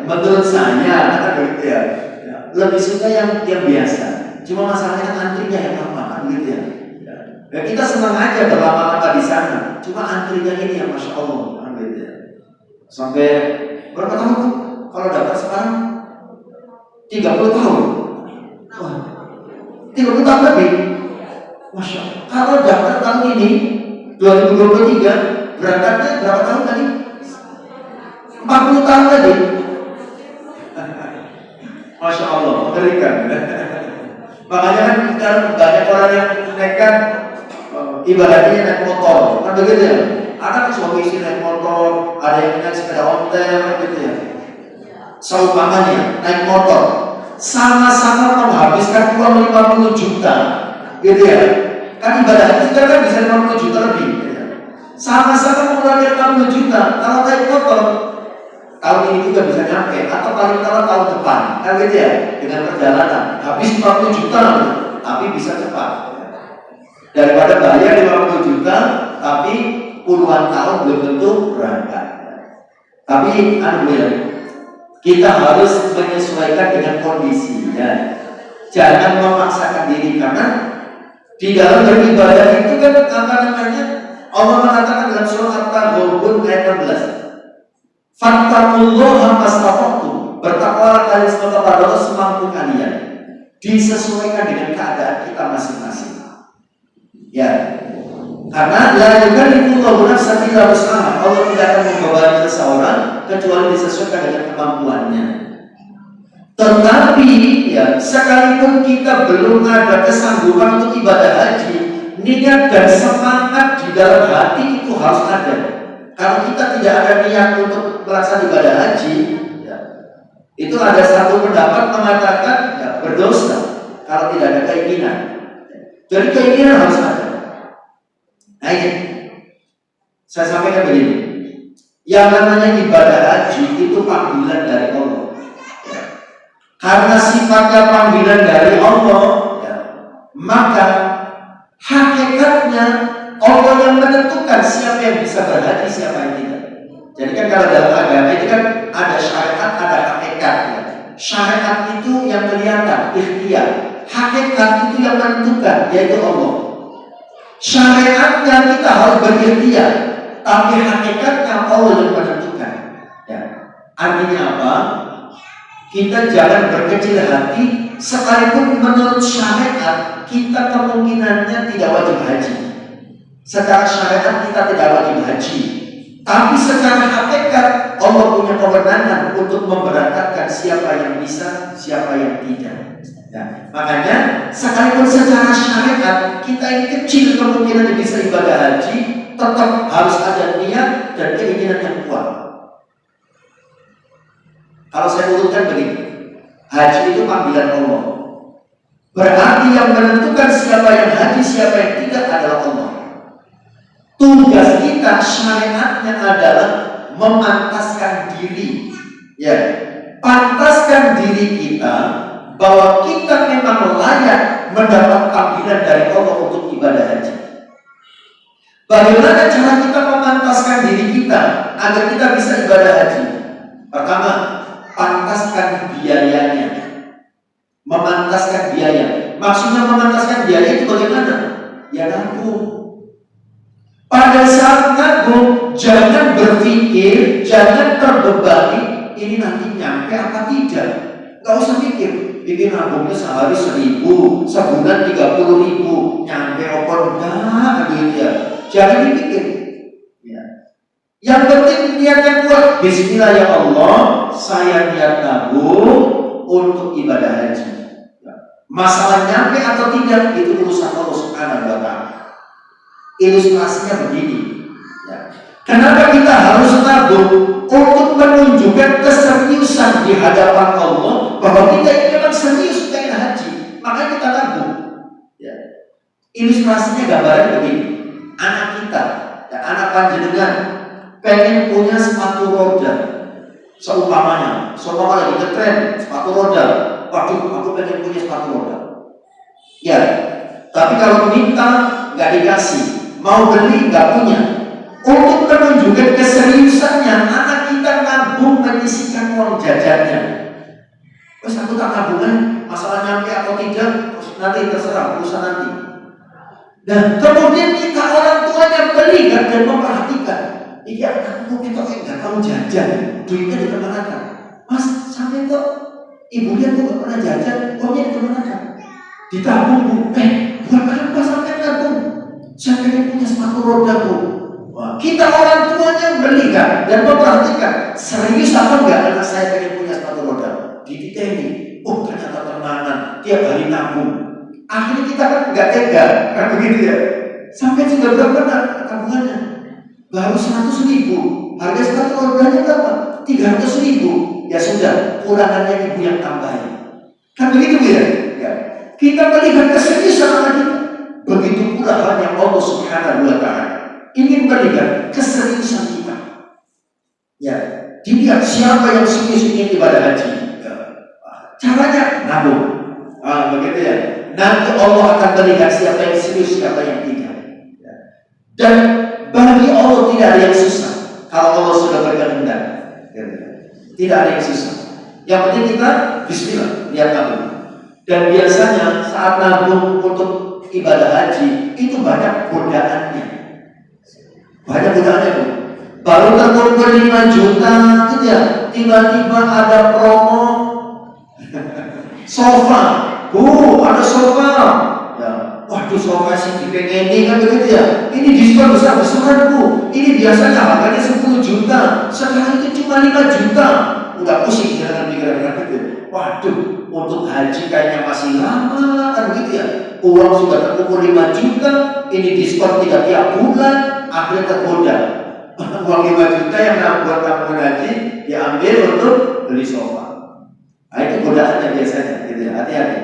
[SPEAKER 2] menurut saya kan gitu ya, lebih suka yang biasa. Cuma masalahnya antrinya yang lama kan gitu ya. Ya kita senang aja berlama-lama di sana. Cuma antrinya ini yang masya Allah kan gitu ya. Sampai berapa tahun tuh? Kalau daftar sekarang 30 tahun. Wah, 30 tahun lebih. Masya Allah. Kalau daftar tahun ini 2023 berangkatnya berapa tahun tadi? 40 tahun tadi. Masya Allah, mengerikan. Makanya kan sekarang banyak orang yang nekat ibadahnya naik motor, kan begitu ya? Ada suami istri naik motor, ada yang naik sepeda ontel, gitu ya. Seumpamanya naik motor, sama-sama menghabiskan uang 50 juta, gitu ya. Kan ibadah itu kan bisa 50 juta lebih. Sama-sama mengeluarkan 60 juta. Kalau naik motor tahun ini juga bisa nyampe, atau paling tahun depan, kan gitu ya, dengan perjalanan habis 40 juta, tapi bisa cepat daripada bayar 50 juta tapi puluhan tahun belum tentu berangkat. Tapi kita harus menyesuaikan dengan kondisi ya. Jangan memaksakan diri, karena di dalam beribadah itu kan Allah mengatakan dalam surat At-Taghabun ayat 16, fattaqullaha mastata'tum, bertakwalah kalian kepada Allah semampu kalian, disesuaikan dengan keadaan kita masing-masing. Ya, karena la yukallifullahu nafsan illa wus'aha, Allah tidak akan membebani seseorang kecuali disesuaikan dengan kemampuannya. Tetapi ya, sekalipun kita belum ada kesanggupan untuk ibadah haji, niat dan semangat di dalam hati itu harus ada. Kalau kita tidak ada niat untuk melaksanakan ibadah haji, ya, itu ada satu pendapat mengatakan ya, berdosa. kalau tidak ada keinginan. Jadi keinginan harus ada. Nah ini, saya sampaikan begini. Yang namanya ibadah haji itu panggilan dari Allah. Karena sifatnya panggilan dari Allah, maka hakikatnya Allah yang menentukan siapa yang bisa berhaji, siapa yang tidak. Jadi kan kalau dalam agama itu kan ada syariat, ada hakikat. Syariat itu yang kelihatan, ikhtiar. Hakikat itu yang menentukan, yaitu Allah. Syariatnya kita harus berikhtiar, tapi hakikatnya Allah yang menentukan. Ya. Artinya apa? Kita jangan berkecil hati, sekalipun menurut syariat kita kemungkinannya tidak wajib haji. Secara syariat kita tidak wajib haji, tapi secara hakikat Allah punya kewenangan untuk memberangkatkan siapa yang bisa, siapa yang tidak. Nah, makanya sekalipun secara syariat kita ini kecil kemungkinan bisa ibadah haji, tetap harus ada niat dan keinginan yang kuat. Kalau saya urutkan begini, haji itu panggilan Allah. Berarti yang menentukan siapa yang haji, siapa yang tidak adalah Allah. Tugas kita syariatnya adalah memantaskan diri, ya, pantaskan diri kita bahwa kita memang layak mendapat panggilan dari Allah untuk ibadah haji. Bagaimana cara kita memantaskan diri kita agar kita bisa ibadah haji? Pertama, pantaskan biayanya. Memantaskan biaya. Maksudnya memantaskan biaya itu bagaimana? Ya nabung. Pada saat nabung, jangan berpikir, jangan terbebani ini nanti nyampe apa tidak. Gak usah pikir, bikin nabungnya sehari 1.000, sebulan 30.000, nyampe apa enggak gitu ya. Jangan dipikir. Ya. Yang penting niat yang kuat. Bismillah ya Allah, saya niat nabung untuk ibadah haji. Ya. Masalah nyampe atau tidak itu urusan Allah Subhanahu wa Ta'ala. Ilustrasinya begini, ya. Kenapa kita harus nabung? Untuk menunjukkan keseriusan di hadapan Allah bahwa kita ini memang serius pengen haji, makanya kita nabung. Ya. Ilustrasinya gambarnya begini, anak kita, ya, anak panjenengan pengen punya sepatu roda, seumpamanya lagi ngetren sepatu roda, waduh aku pengen punya sepatu roda. Ya, tapi kalau minta nggak dikasih. Mau beli nggak punya. Untuk menunjukkan keseriusannya, anak kita nabung menyisihkan uang jajannya. Terus aku tak nabungan, masalah nyampe atau tidak, nanti terserah urusan nanti. Dan kemudian kita orang tuanya beli dan memperhatikan. Ini anakku kita nggak tahu jajan, duitnya dikemanakan. Mas, sampai kok ibu lihat kok nggak pernah jajan, uangnya dikemanakan? Ditabung bu, buat apa sampai nabung? Saya pengen punya sepatu roda bu. Wah, kita orang tuanya beli kan dan memperhatikan serius apa enggak anak saya pengen punya sepatu roda. Dititeni, oh ternyata tenangan tiap hari nabung. Akhirnya kita kan nggak tega kan begitu ya. Sampai sudah berapa tabungannya? Baru 100.000. Harga sepatu rodanya berapa? 300.000. Ya sudah, kurangannya ibu yang tambahin. Kan begitu ya? Ya. Kita melihat keseriusan anak kita. Begitu pula hanya Allah Subhanahu wa Ta'ala ingin melihat keseriusan kita. Ya, dilihat siapa yang serius ingin ibadah haji. Ya. Caranya nabung. Begitu ya. Nanti Allah akan melihat siapa yang serius, siapa yang tidak. Ya. Dan bagi Allah tidak ada yang susah. Kalau Allah sudah berkehendak, ya. Tidak ada yang susah. Yang penting kita Bismillah, lihat nabung. Dan biasanya saat nabung untuk ibadah haji itu banyak godaannya. Banyak godaannya bu. Baru terkumpul 5 juta gitu ya, tiba-tiba ada promo sofa. Bu, ada sofa. Ya, waduh sofa sih dipengenin kan begitu ya. Ini diskon besar-besaran bu. Ini biasanya harganya 10 juta, sekarang itu cuma 5 juta. Udah pusing dengan pikiran itu. Waduh, untuk haji kayaknya masih lama kan gitu ya. Uang sudah terkumpul 5 juta, ini diskon tidak tiap bulan, akhirnya tergoda. Uang 5 juta yang buat tabungan haji diambil untuk beli sofa. Nah, itu godaannya biasanya, gitu ya. Hati-hati.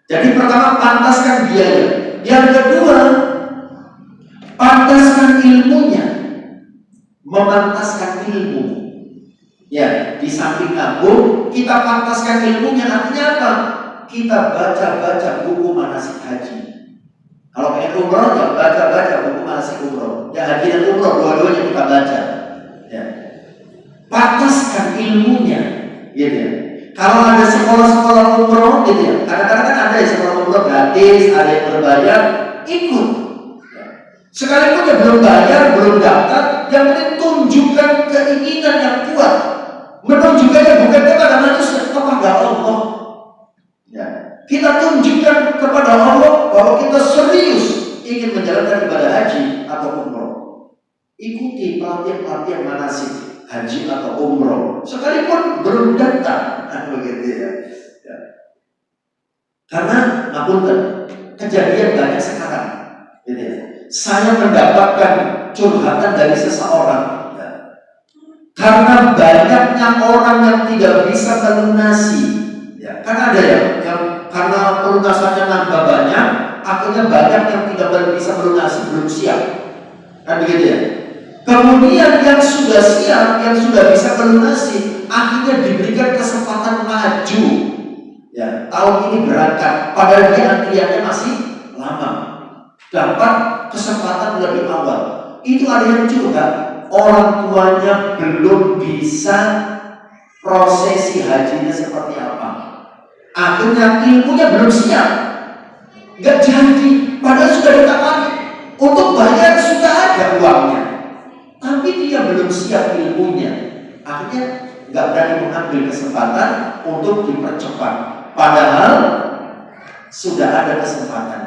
[SPEAKER 2] Jadi pertama, pantaskan biaya. Yang kedua, pantaskan ilmunya. Memantaskan ilmu. Ya, di samping nabung, kita pantaskan ilmunya. Artinya apa? Kita baca-baca buku manasik haji. Kalau pengen umroh, ya baca-baca buku manasik umroh. Ya, haji dan umroh, dua-duanya kita baca. Ya. Pantaskan ilmunya, gitu ya. Kalau ada sekolah-sekolah umroh, gitu ya. Kadang-kadang kan ada ya sekolah umroh gratis, ada yang berbayar, ikut. Sekalipun dia belum bayar, belum daftar, yang penting tunjukkan keinginan yang kuat. Menunjukkannya bukan kepada manusia, kepada Allah. Ya. Kita tunjukkan kepada Allah bahwa kita serius ingin menjalankan ibadah haji atau umroh. Ikuti pelatihan-pelatihan manasik haji atau umroh, sekalipun belum daftar, begitu ya. Ya. Karena ngapunten, kejadian banyak sekarang, gitu ya. Saya mendapatkan curhatan dari seseorang, ya. Karena banyaknya orang yang tidak bisa melunasi, ya. Kan ada ya, yang karena pelunasannya nambah banyak, akhirnya banyak yang tidak bisa melunasi, belum siap, kan begitu ya. Kemudian yang sudah siap, yang sudah bisa melunasi, akhirnya diberikan kesempatan maju. Ya, tahun ini berangkat, padahal dia antriannya masih lama. Dapat kesempatan lebih awal. Itu ada yang curhat, orang tuanya belum bisa prosesi hajinya seperti apa. Akhirnya ilmunya belum siap, nggak jadi. Padahal sudah ditawari untuk bayar, sudah ada uangnya. Tapi dia belum siap ilmunya, akhirnya nggak berani mengambil kesempatan untuk dipercepat. Padahal sudah ada kesempatan.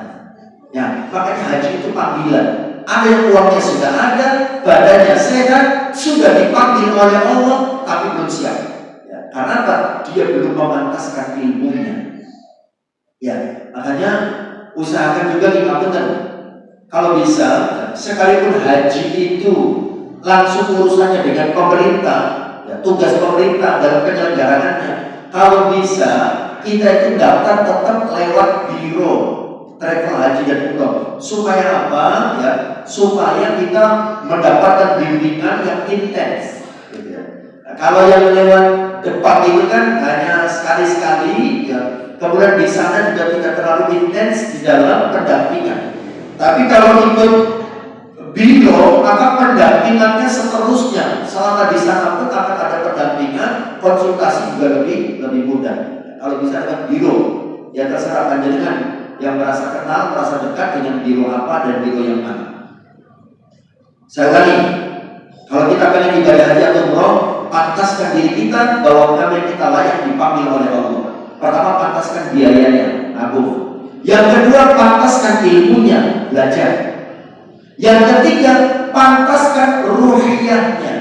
[SPEAKER 2] Ya, makanya haji itu panggilan. Ada yang uangnya sudah ada, badannya sehat, sudah dipanggil oleh Allah, tapi belum siap. Ya, karena apa? Dia belum memantaskan ilmunya. Ya, makanya usahakan juga dimaksudkan. Kalau bisa, sekalipun haji itu langsung urusannya dengan pemerintah, ya, tugas pemerintah dalam penyelenggaraannya. Kalau bisa, kita itu daftar tetap lewat biro travel haji dan umroh. Supaya apa? Ya, supaya kita mendapatkan bimbingan yang intens. Gitu ya. Nah, kalau yang lewat depan itu kan hanya sekali-sekali, ya. Kemudian di sana juga tidak terlalu intens di dalam pendampingan. Tapi kalau ikut biro, maka pendampingannya seterusnya. Selama di sana pun akan ada pendampingan, konsultasi juga lebih mudah. Kalau bisa dengan biro, ya terserah panjenengan yang merasa kenal, merasa dekat dengan biro apa dan biro yang mana. Saya ulangi, kalau kita pengen ibadah haji atau umroh, pantaskan diri kita bahwa kami kita layak dipanggil oleh Allah. Pertama, pantaskan biayanya, nabung. Yang kedua, pantaskan ilmunya, belajar. Yang ketiga, pantaskan ruhiyahnya.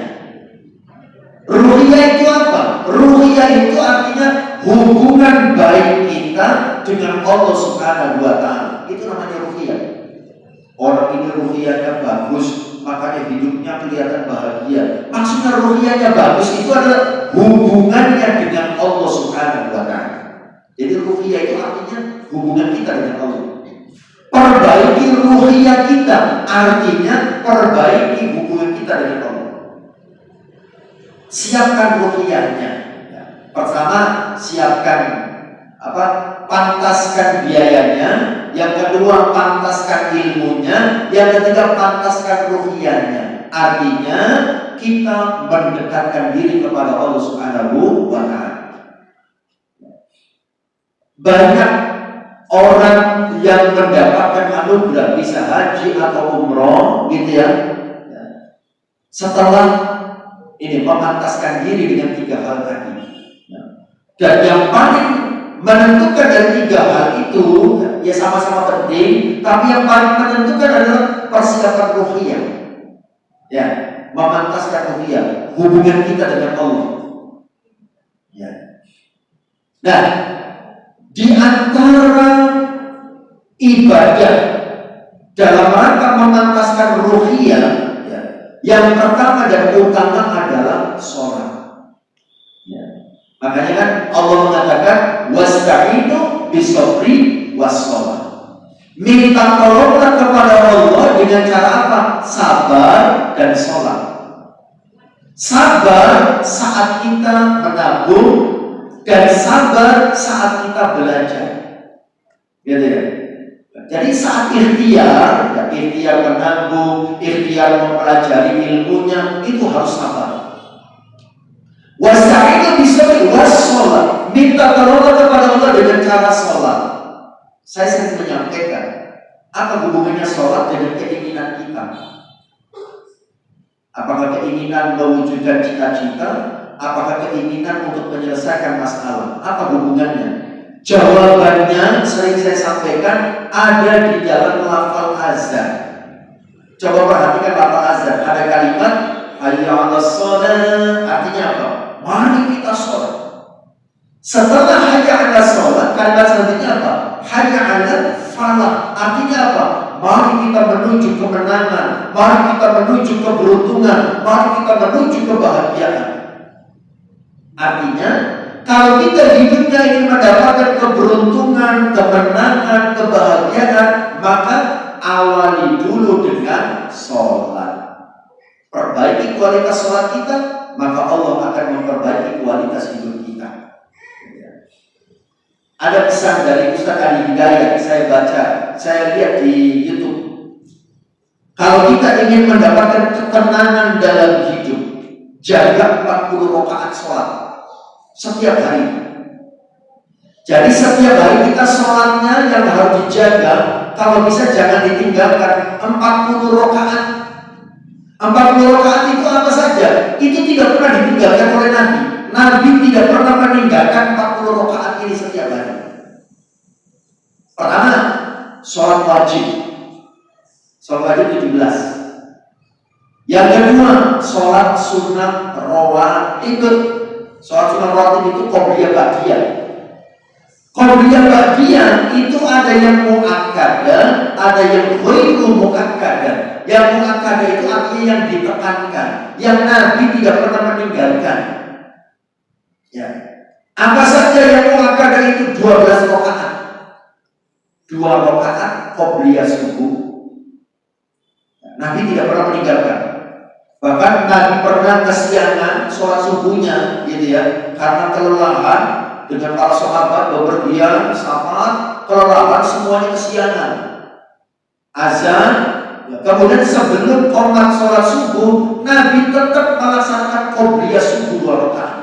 [SPEAKER 2] Ruhiyah itu apa? Ruhiyah itu artinya hubungan baik kita dengan Allah Subhanahu wa Ta'ala. Itu namanya ruhiyah. Orang ini ruhiyahnya bagus, makanya hidupnya kelihatan bahagia. Maksudnya ruhiyahnya bagus itu adalah hubungannya dengan Allah Subhanahu wa Ta'ala. Jadi ruhiyah itu artinya hubungan kita dengan Allah. Perbaiki ruhiyah kita, artinya perbaiki hubungan kita dengan Allah. Siapkan ruhiyahnya. Pertama, siapkan pantaskan biayanya. Yang kedua, pantaskan ilmunya. Yang ketiga, pantaskan ruhiyahnya. Artinya kita mendekatkan diri kepada Allah Subhanahu wa Ta'ala. Banyak orang yang mendapatkan anugerah bisa haji atau umroh, gitu ya. Setelah ini memantaskan diri dengan 3 hal tadi. Dan yang paling menentukan dari 3 hal itu, ya sama-sama penting, tapi yang paling menentukan adalah persiapan ruhiyah. Ya, memantaskan ruhiyah, hubungan kita dengan Allah. Ya. Nah, di antara ibadah dalam rangka memantaskan ruhiyah, ya, yang pertama dan utama adalah sholat. Ya. Makanya kan Allah mengatakan wasta'inu bisabri wassalah. Minta tolonglah kepada Allah dengan cara apa? Sabar dan sholat. Sabar saat kita menabung dan sabar saat kita belajar. Gitu ya. Jadi saat ikhtiar, ya, ikhtiar menabung, ikhtiar mempelajari ilmunya, itu harus sabar. Wasta'inu bisabri wassalah. Minta tolonglah kepada Allah dengan cara sholat. Saya sering menyampaikan, apa hubungannya sholat dengan keinginan kita? Apakah keinginan mewujudkan cita-cita? Apakah keinginan untuk menyelesaikan masalah? Apa hubungannya? Jawabannya sering saya sampaikan ada di dalam lafal azan. Coba perhatikan lafal azan. Ada kalimat hayya 'alas shalah, artinya apa? Mari kita sholat. Setelah hayya 'alas shalah, kalimat selanjutnya apa? Hayya 'alal falah, artinya apa? Mari kita menuju kemenangan, mari kita menuju keberuntungan, mari kita menuju kebahagiaan. Artinya, kalau kita hidupnya ingin mendapatkan keberuntungan, kemenangan, kebahagiaan, maka awali dulu dengan sholat. Perbaiki kualitas sholat kita, maka Allah akan memperbaiki kualitas hidup kita. Ada pesan dari Ustaz Ali Hidayat, saya baca, saya lihat di YouTube. Kalau kita ingin mendapatkan ketenangan dalam hidup, jaga 40 rakaat sholat setiap hari. Jadi setiap hari kita sholatnya yang harus dijaga, kalau bisa jangan ditinggalkan 40 rakaat. 40 rakaat itu apa saja? Itu tidak pernah ditinggalkan oleh Nabi. Nabi tidak pernah meninggalkan 40 rakaat ini setiap hari. Pertama, sholat wajib. Sholat wajib 17. Yang kedua, sholat sunat rawatib. Sholat sunat rawatib itu qobliyah ba'diyah. Qobliyah ba'diyah itu ada yang mu'akkadah, ada yang ghairu mu'akkadah. Yang mu'akkadah itu artinya yang ditekankan, yang Nabi tidak pernah meninggalkan. Ya. Apa saja yang mu'akkadah itu? 12 rakaat. 2 rakaat qobliyah subuh. Nabi tidak pernah meninggalkan. Bahkan Nabi pernah kesiangan sholat subuhnya, gitu ya, karena kelelahan dengan para sahabat bepergian, safar, kelelahan semuanya kesiangan. Azan, ya, kemudian sebelum qomat sholat subuh, Nabi tetap melaksanakan qobliyah subuh 2 rakaat.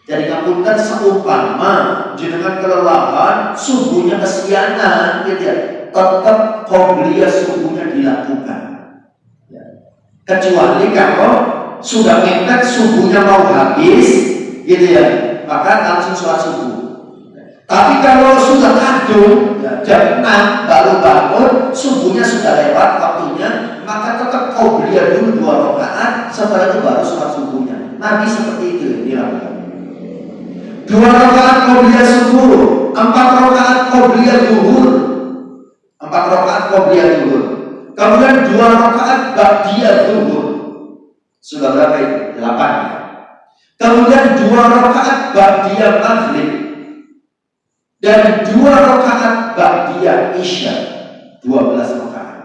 [SPEAKER 2] Jadi ngapunten seumpama jenengan kelelahan, subuhnya kesiangan, gitu ya, tetap qobliyah subuhnya dilakukan. Kecuali kalau sudah mepet subuhnya mau habis, gitu ya, maka langsung sholat subuh. Tapi kalau sudah kadung, ya, jam 6 baru bangun, subuhnya sudah lewat waktunya, maka tetap qobliyah dulu 2 rakaat, setelah itu baru sholat subuhnya. Nabi seperti itu dilakukan. 2 rakaat qobliyah subuh, 4 rakaat qobliyah zuhur, 4 rakaat qobliyah zuhur. Kemudian 2 rakaat ba'diyah zuhur. Sudah berapa itu? 8. Kemudian 2 rakaat ba'diyah maghrib. Dan 2 rakaat ba'diyah isya. 12 rakaat.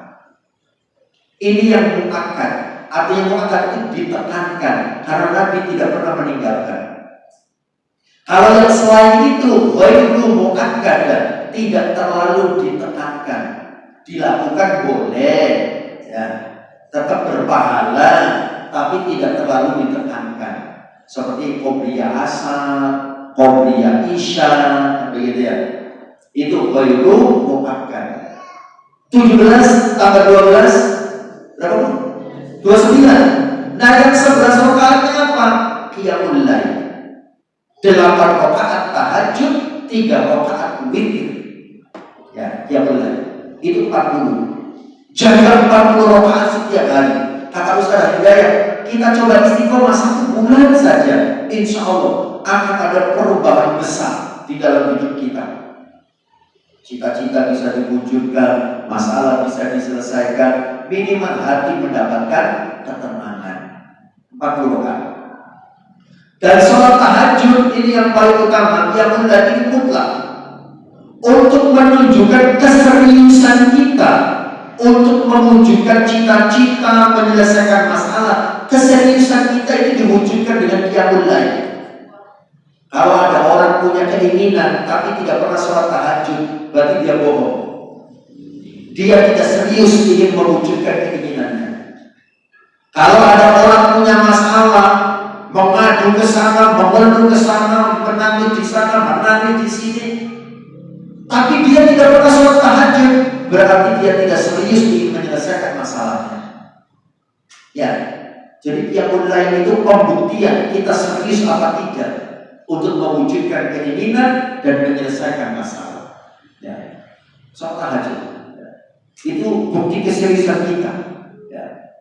[SPEAKER 2] Ini yang mu'akkad. Artinya mu'akkad itu ditekankan, karena Nabi tidak pernah meninggalkan. Kalau yang selain itu ghairu mu'akkad, tidak terlalu ditekankan. Dilakukan boleh, ya, tetap berpahala, tapi tidak terlalu ditekankan. Seperti qobliyah asar, qobliyah isya, begitu ya. Itu ghairu mu'akkad. 17 tambah 12 berapa? 29. Nah, yang 11 rakaatnya apa? Qiyamul lail. 8 rakaat tahajud, 3 rakaat witir. Ya, qiyamul lail. Itu 40. Jaga 40 rakaat setiap hari. Kata Ustaz Hidayat, kita coba istiqomah 1 bulan saja, insya Allah akan ada perubahan besar di dalam hidup kita. Cita-cita bisa diwujudkan, masalah bisa diselesaikan, minimal hati mendapatkan ketenangan. 40 rakaat. Dan sholat tahajud ini yang paling utama, yang mudah ini mutlak. untuk menunjukkan keseriusan kita untuk mewujudkan cita-cita menyelesaikan masalah. Keseriusan kita itu diwujudkan dengan qiyamul lail. Kalau ada orang punya keinginan tapi tidak pernah sholat tahajud, berarti dia bohong. Dia tidak serius ingin mewujudkan keinginannya. Kalau ada orang punya masalah, mengadu ke sana, mengeluh ke sana, menangis di sana, menangis di sini, tapi dia tidak pernah sholat tahajud, berarti dia tidak serius ingin menyelesaikan masalahnya. Ya, jadi qiyamul lail itu pembuktian kita serius apa tidak untuk mewujudkan keinginan dan menyelesaikan masalah. Ya, sholat tahajud itu bukti keseriusan kita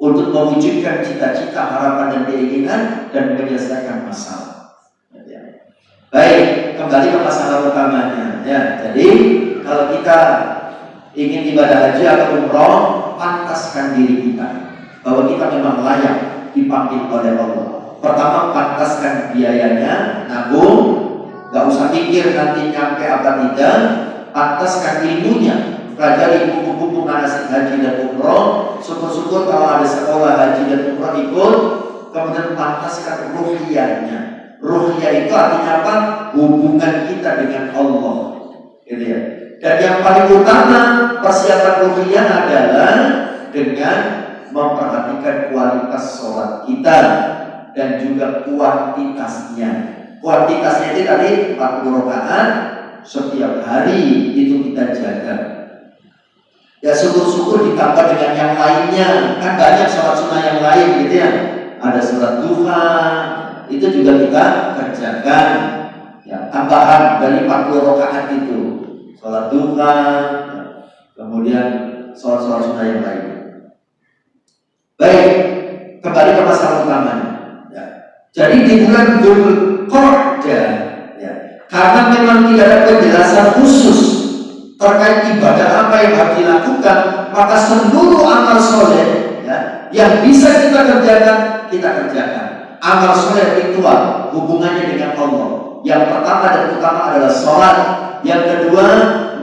[SPEAKER 2] untuk mewujudkan cita-cita, harapan dan keinginan dan menyelesaikan masalah. Ya. Baik, kembali ke masalah utamanya. Ya, jadi kalau kita ingin ibadah haji atau umroh, pantaskan diri kita bahwa kita memang layak dipanggil oleh Allah. Pertama, pantaskan biayanya, nabung, gak usah pikir nanti nyampe apa tidak. Pantaskan ilmunya, pelajari buku-buku manasik haji dan umroh. Syukur-syukur kalau ada sekolah haji dan umroh ikut. Kemudian pantaskan ruhiyahnya. Ruhiyah itu artinya apa? Hubungan kita dengan Allah, gitu ya. Dan yang paling utama persiapan ruhiyah adalah dengan memperhatikan kualitas sholat kita dan juga kuantitasnya. Kuantitasnya itu tadi 40 rakaat setiap hari itu kita jaga. Ya syukur-syukur ditambah dengan yang lainnya. Kan banyak sholat sunnah yang lain gitu ya. Ada sholat duha, itu juga kita kerjakan. Ya, tambahan dari 40 rakaat itu. Sholat duha, kemudian sholat-sholat sunnah yang lain. Baik, kembali ke masalah utamanya. Ya. Jadi di bulan Dzulqa'dah, ya, karena memang tidak ada penjelasan khusus terkait ibadah apa yang harus dilakukan, maka seluruh amal soleh yang bisa kita kerjakan, kita kerjakan. Amal soleh ritual, hubungannya dengan Allah. Yang pertama dan utama adalah sholat. Yang kedua,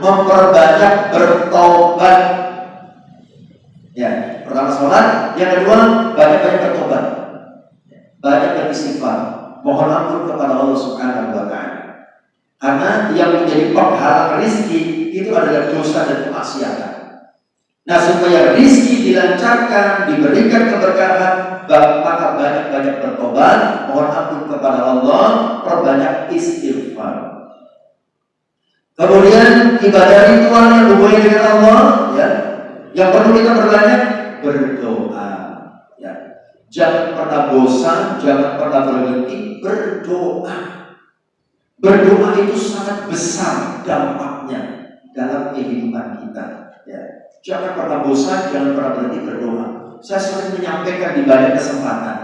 [SPEAKER 2] memperbanyak bertobat. Ya, pertama sholat. Yang kedua, banyak-banyak bertobat. Banyak beristighfar. Mohon ampun kepada Allah Subhanahu wa Ta'ala. Karena yang menjadi penghalang rezeki itu adalah dosa dan kemaksiatan. Nah, supaya rizki dilancarkan, diberikan keberkahan, maka banyak-banyak bertobat, mohon ampun kepada Allah, perbanyak istighfar. Kemudian ibadah ritual yang hubungannya dengan Allah, ya, yang perlu kita perbanyak berdoa. Ya. Jangan pernah bosan, jangan pernah berhenti berdoa. Berdoa itu sangat besar dampaknya dalam kehidupan kita. Ya. Jangan pernah bosan, jangan pernah berhenti berdoa. Saya sering menyampaikan di banyak kesempatan.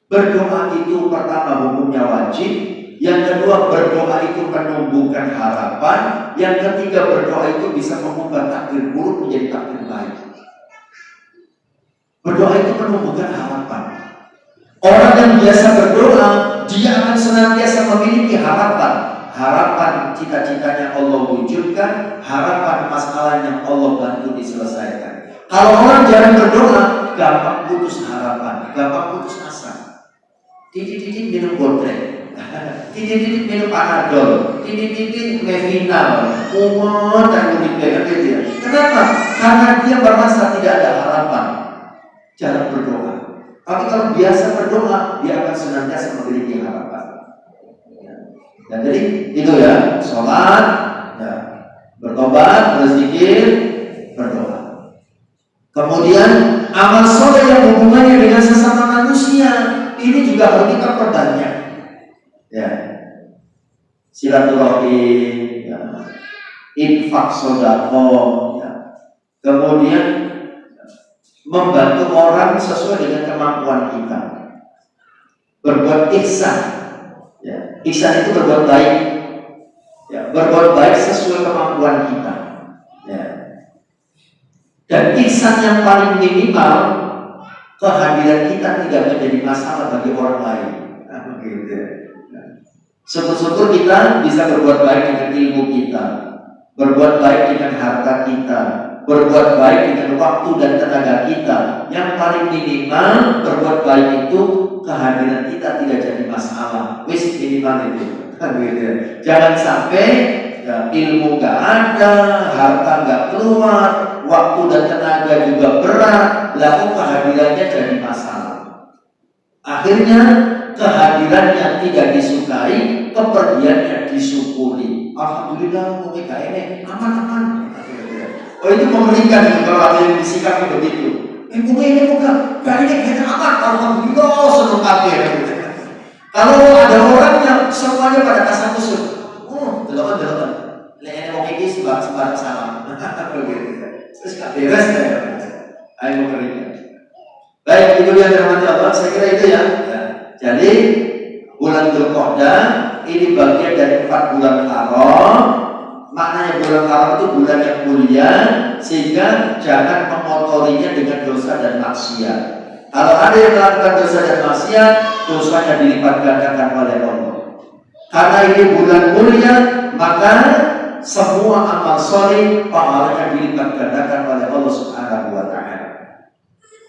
[SPEAKER 2] Berdoa itu pertama hukumnya wajib. Yang kedua, berdoa itu menumbuhkan harapan. Yang ketiga, berdoa itu bisa mengubah takdir buruk menjadi takdir baik. Berdoa itu menumbuhkan harapan. Orang yang biasa berdoa, dia akan senantiasa memiliki harapan. Harapan cita-citanya Allah wujudkan, harapan masalahnya Allah bantu diselesaikan. Kalau orang jarang berdoa, gampang putus harapan, gampang putus asa. Titik-titik minum Godrek, titik-titik minum Panadol, titik-titik Mevinal, dan begitu. Kenapa? Karena dia merasa tidak ada harapan, jarang berdoa. Tapi kalau biasa berdoa, dia akan senantiasa memiliki harapan. Dan jadi itu ya, sholat, ya, bertobat, berzikir, berdoa. Kemudian amal soleh yang hubungannya dengan sesama manusia ini juga harus kita perbanyak. Ya, silaturahim, ya, infak sedekah, ya. Kemudian membantu orang sesuai dengan kemampuan kita. Berbuat ihsan. Ya, ihsan itu berbuat baik. Ya, berbuat baik sesuai kemampuan kita. Ya. Dan ihsan yang paling minimal, kehadiran kita tidak menjadi masalah bagi orang lain. Nah, gitu. Syukur-syukur kita bisa berbuat baik dengan ilmu kita. berbuat baik dengan harta kita, berbuat baik dengan waktu dan tenaga kita. Yang paling minimal berbuat baik itu kehadiran kita tidak jadi masalah. Wis minimal itu. Jangan sampai ya, ilmu gak ada, harta gak keluar, waktu dan tenaga juga berat, lalu kehadirannya jadi masalah. Akhirnya kehadiran yang tidak disukai, kepergiannya disyukuri. Alhamdulillah, kok gak ini aman-aman. Oh itu mengerikan kalau ada yang disikapi begitu. Ini bukan, gak ini kayaknya aman. Alhamdulillah, senang kafir. Kalau ada orang yang semuanya pada kasar kusut, delok. Lek mau iki sembarang salah. Terus gak beres ya. Ayo mengerikan. Baik, itu yang dirahmati Allah. Saya kira itu ya. Jadi bulan Dzulqa'dah ini bagian dari 4 bulan haram. Maknanya bulan haram itu bulan yang mulia, sehingga jangan mengotorinya dengan dosa dan maksiat. Kalau ada yang melakukan dosa dan maksiat, dosanya dilipat gandakan oleh Allah. Karena ini bulan mulia, maka semua amal soleh pahalanya dilipat gandakan oleh Allah Subhanahu wa Ta'ala.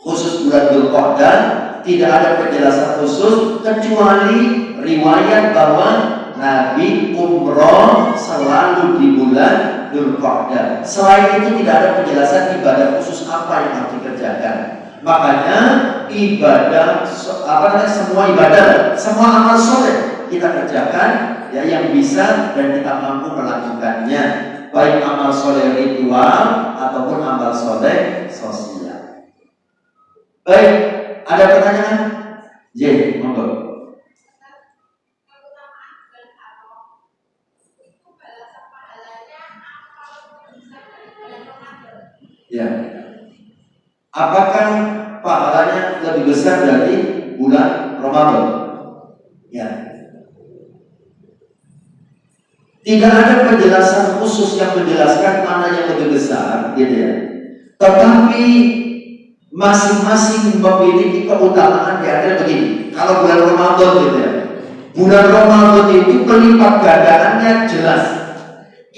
[SPEAKER 2] Khusus bulan Dzulqa'dah tidak ada penjelasan khusus kecuali riwayat bahwa Nabi umroh selalu di bulan Dzulqa'dah. Selain itu tidak ada penjelasan ibadah khusus apa yang harus dikerjakan. Makanya ibadah semua ibadah, semua amal soleh kita kerjakan ya yang bisa dan kita mampu melakukannya, baik amal soleh ritual ataupun amal soleh sosial. Baik, ada pertanyaan? J, monggo. Ya. Apakah pahalanya lebih besar dari bulan Ramadan? Ya. Tidak ada penjelasan khusus yang menjelaskan mana yang lebih besar, gitu ya. Tetapi masing-masing memiliki keutamaan. Di antara begini, kalau bulan Ramadan gitu ya, bulan Ramadan itu pelipat gandaannya jelas.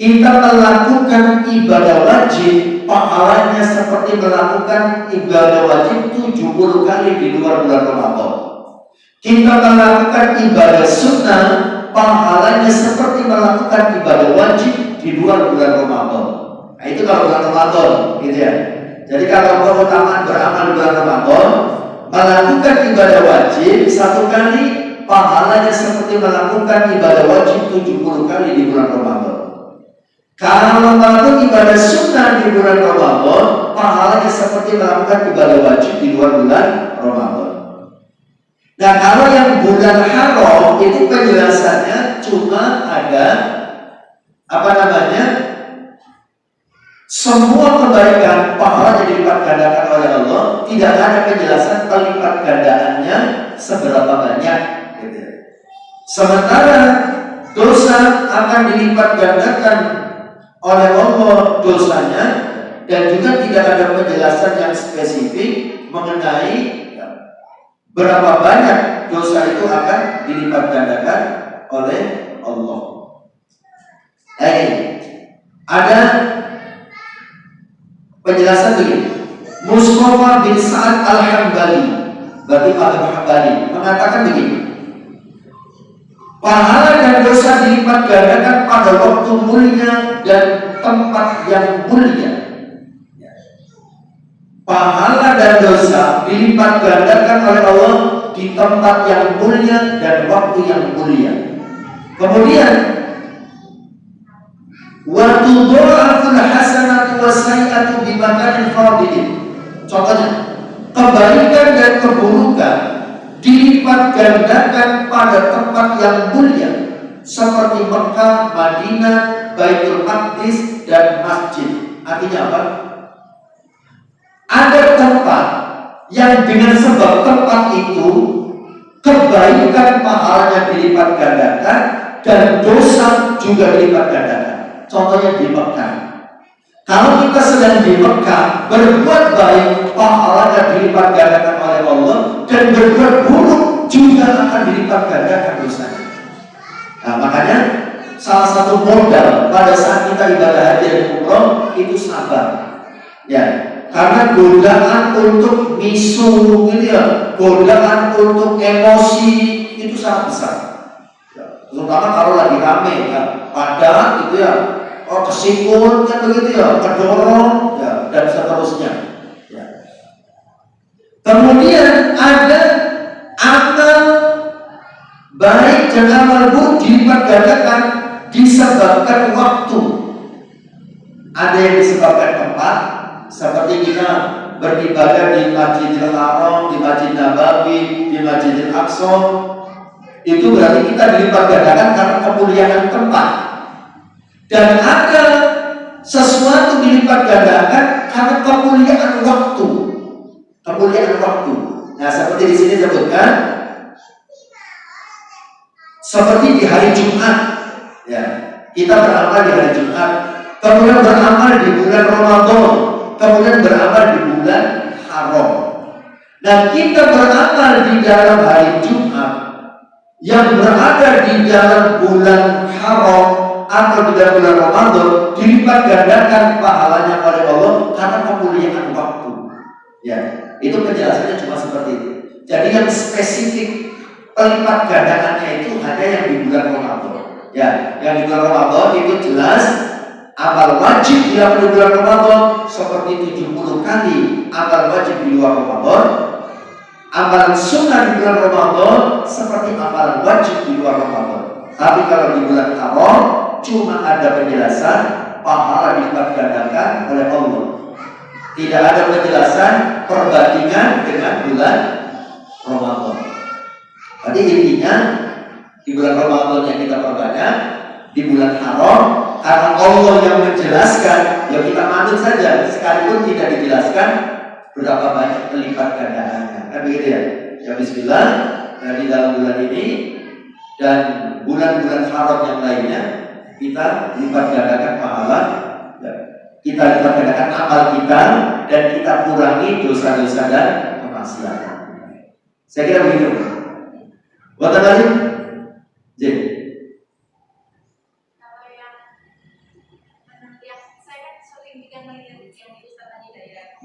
[SPEAKER 2] Kita melakukan ibadah wajib, pahalanya seperti melakukan ibadah wajib 70 kali di luar bulan Ramadan. Kita melakukan ibadah sunnah, pahalanya seperti melakukan ibadah wajib di luar bulan Ramadan. Nah itu kalau bulan Ramadan, gitu ya. Jadi kalau keutamaan beramal di bulan Ramadan, melakukan ibadah wajib 1 kali, pahalanya seperti melakukan ibadah wajib 70 kali di bulan Ramadan. Kalau melakukan ibadah sunnah di bulan Ramadan, pahalanya seperti melakukan ibadah wajib di luar bulan Ramadan. Nah kalau yang bulan haram itu penjelasannya cuma ada semua kebaikan pahalanya dilipat gandakan oleh Allah, tidak ada penjelasan pelipat gandaannya seberapa banyak. Gitu. Sementara dosa akan dilipat gandakan oleh Allah dosanya, dan juga tidak ada penjelasan yang spesifik mengenai berapa banyak dosa itu akan dilipat gandakan oleh Allah. Ada penjelasan begini. Mustafa bin Sa'ad Al-Hambali, berarti Al-Hambali, mengatakan begini: pahala dan dosa dilipat gandakan pada waktu mulia dan tempat yang mulia. Pahala dan dosa dilipat gandakan oleh Allah di tempat yang mulia dan waktu yang mulia. Kemudian wa tudha'aful hasanatu was-sayyi'atu bi makanin fadilin. Contohnya, kebaikan dan keburukan dilipat gandakan pada tempat yang mulia seperti Mekah, Madinah, Baitul Maqdis dan masjid. Artinya apa? Ada tempat yang dengan sebab tempat itu kebaikan pahalanya dilipat gandakan dan dosa juga dilipat gandakan. Contohnya di Mekah. Kalau kita sedang di Mekah, berbuat baik pahalanya dilipat gandakan oleh Allah, dan berbuat buruk juga akan dilipat gandakan dosanya. Nah makanya salah satu modal pada saat kita ibadah haji dan umroh itu sabar. Ya, karena godaan untuk misu gitu ya, godaan untuk emosi itu sangat besar. Ya, terutama kalau lagi rame ya, padahal gitu ya, kesipul kan begitu ya, kedorong ya, dan seterusnya. Ya. Kemudian ada amal baik dan amal buruk dilipat gandakan disebabkan waktu. Ada yang disebabkan tempat, seperti kita beribadah di Masjidil Haram, di Masjid Nabawi, di Masjidil Aqsa. Itu berarti kita dilipat gandakan karena kemuliaan tempat. Dan ada sesuatu dilipat gandakan karena kemuliaan waktu. Kemuliaan waktu. Nah, seperti di sini disebutkan seperti di hari Jumat, ya, kita beramal di hari Jumat, kemudian beramal di bulan Ramadan, kemudian beramal di bulan Haram. Nah, kita beramal di dalam hari Jumat yang berada di dalam bulan Haram atau di dalam bulan Ramadan dilipat gandakan pahalanya oleh Allah karena kemuliaan waktu. Ya, itu penjelasannya cuma seperti itu. Jadi yang spesifik pelipat gandakannya itu hanya yang di bulan Ramadan. Ya, yang di bulan Ramadan itu jelas amal wajib dilakukan di bulan Ramadan seperti 70 kali amal wajib di luar Ramadan. Amalan sunnah di bulan Ramadan seperti amalan wajib di luar Ramadan. Tapi kalau di bulan Haram cuma ada penjelasan pahala dilipat gandakan oleh Allah. Tidak ada penjelasan perbandingan dengan bulan Ramadan. Jadi intinya di bulan Ramadan yang kita perbanyak, di bulan Haram karena Allah yang menjelaskan, ya kita manut saja sekalipun tidak dijelaskan berapa banyak pelipat gandaannya. Kan begitu ya? Ya bismillah, di dalam bulan ini dan bulan-bulan Haram yang lainnya kita lipat gandakan pahala, ya, kita lipat gandakan amal kita dan kita kurangi dosa-dosa dan kemaksiatan. Saya kira begitu. Buat apa lagi? Jadi
[SPEAKER 3] kalau yang saya kan sering juga melihat yang itu tadi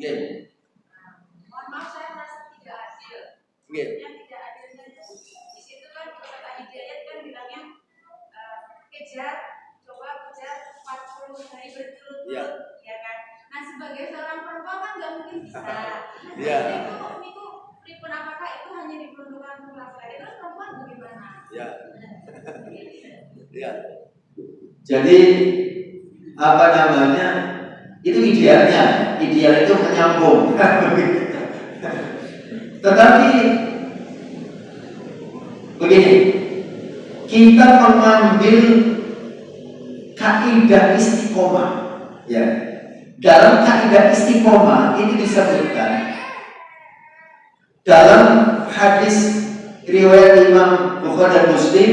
[SPEAKER 3] ya. Mohon maaf saya merasa tidak adil. Yang tidak adilnya itu di situ kan peserta hidayat kan bilangnya coba kejar 40 hari berturut-turut, ya kan. Nah sebagai seorang perempuan kan nggak mungkin bisa. Itu pripun apakah itu hanya diperuntukkan untuk laki-laki, terus perempuan bagaimana?
[SPEAKER 2] Ya. Jadi apa namanya? Itu idealnya, ideal itu menyambung. Tetapi begini, kita mengambil kaidah istiqomah. Ya. Dalam kaidah istiqomah itu disebutkan dalam hadis riwayat Imam Bukhari dan Muslim,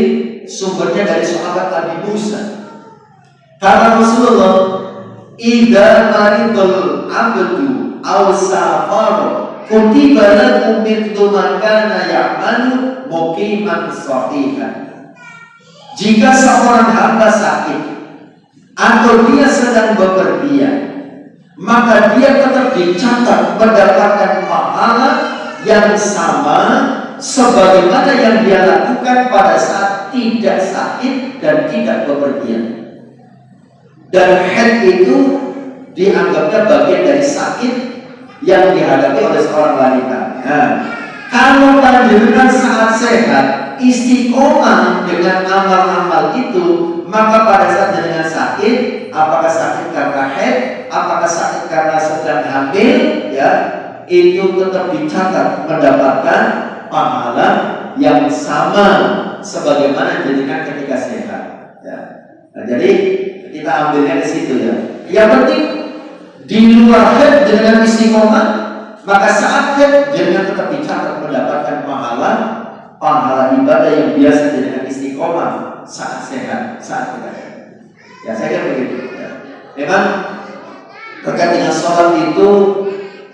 [SPEAKER 2] sumbernya dari sahabat Nabi Musa. Kata Rasulullah, "Idza maridul 'abdu aw safara, kutiba lahu mithlu ma kana ya'malu muqiman sahihan." Jika seorang hamba sakit atau dia sedang bepergian, maka dia tetap dicatat mendapatkan pahala yang sama sebagaimana yang dia lakukan pada saat tidak sakit dan tidak bepergian. Dan haid itu dianggapnya bagian dari sakit yang dihadapi oleh seorang wanita. Nah, kalau panjenengan saat sehat istiqomah dengan amal-amal itu, maka pada saat dengan sakit, apakah sakit karena haid, apakah sakit karena sedang hamil, ya, itu tetap dicatat mendapatkan pahala yang sama sebagaimana jadikan ketika sehat. Ya. Nah, jadi kita ambilnya ke situ ya. Yang penting di luar haid dengan istiqomah, maka saat haid jangan tetap dicatat mendapatkan pahala ibadah yang biasa dengan istiqomah saat sehat, saat kita sehat. Ya saya kira begitu. Ya. Memang terkait dengan sholat itu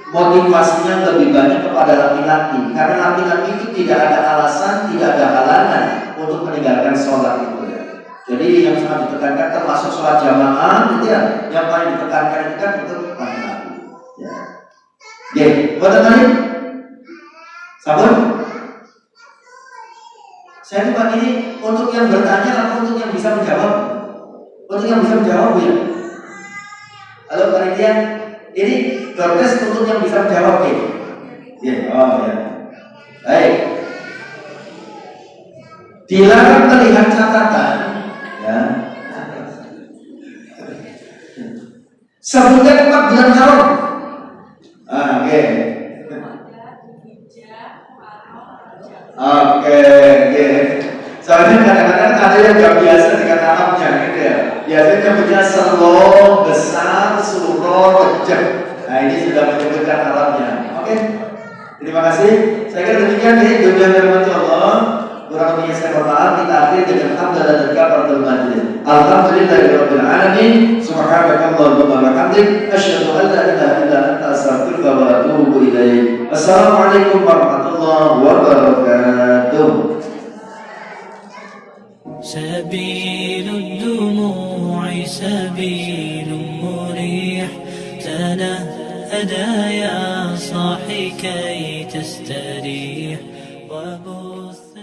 [SPEAKER 2] motivasinya lebih banyak kepada laki-laki, karena laki-laki itu tidak ada alasan, tidak ada halangan untuk meninggalkan sholat itu ya. Jadi yang sangat ditekankan termasuk sholat jamaah, gitu ya. Yang paling ditekankan itu kan untuk laki-laki. Ya. Oke, buat tadi sabun. Saya coba ini untuk yang bertanya atau untuk yang bisa menjawab? Untuk yang bisa menjawab ya. Halo panitia, ini doortest untuk yang bisa menjawab ya. Ya, oh ya. Baik. Dilarang melihat catatan. Ya. Sebutkan 4 bulan haram. Oke. Oke. Soalnya kadang-kadang ada yang gak biasa dengan Arabnya gitu ya. Biasanya punya selo, besar, suro, rejek. Nah ini sudah menyebutkan Arabnya. Oke. Terima kasih. Saya kira demikian ya. Dunia firman Allah. Kurang lebihnya saya mohon maaf. Kita akhiri dengan hamdalah dan kafaratul majlis. Alhamdulillahirabbil alamin. Subhanakallahumma wa bihamdik asyhadu an la ilaha illa anta astaghfiruka wa atubu ilaik. Assalamualaikum warahmatullahi wabarakatuh.
[SPEAKER 4] سبيل الدموع سبيل مريح تنهدى يا صاحي كي تستريح وبث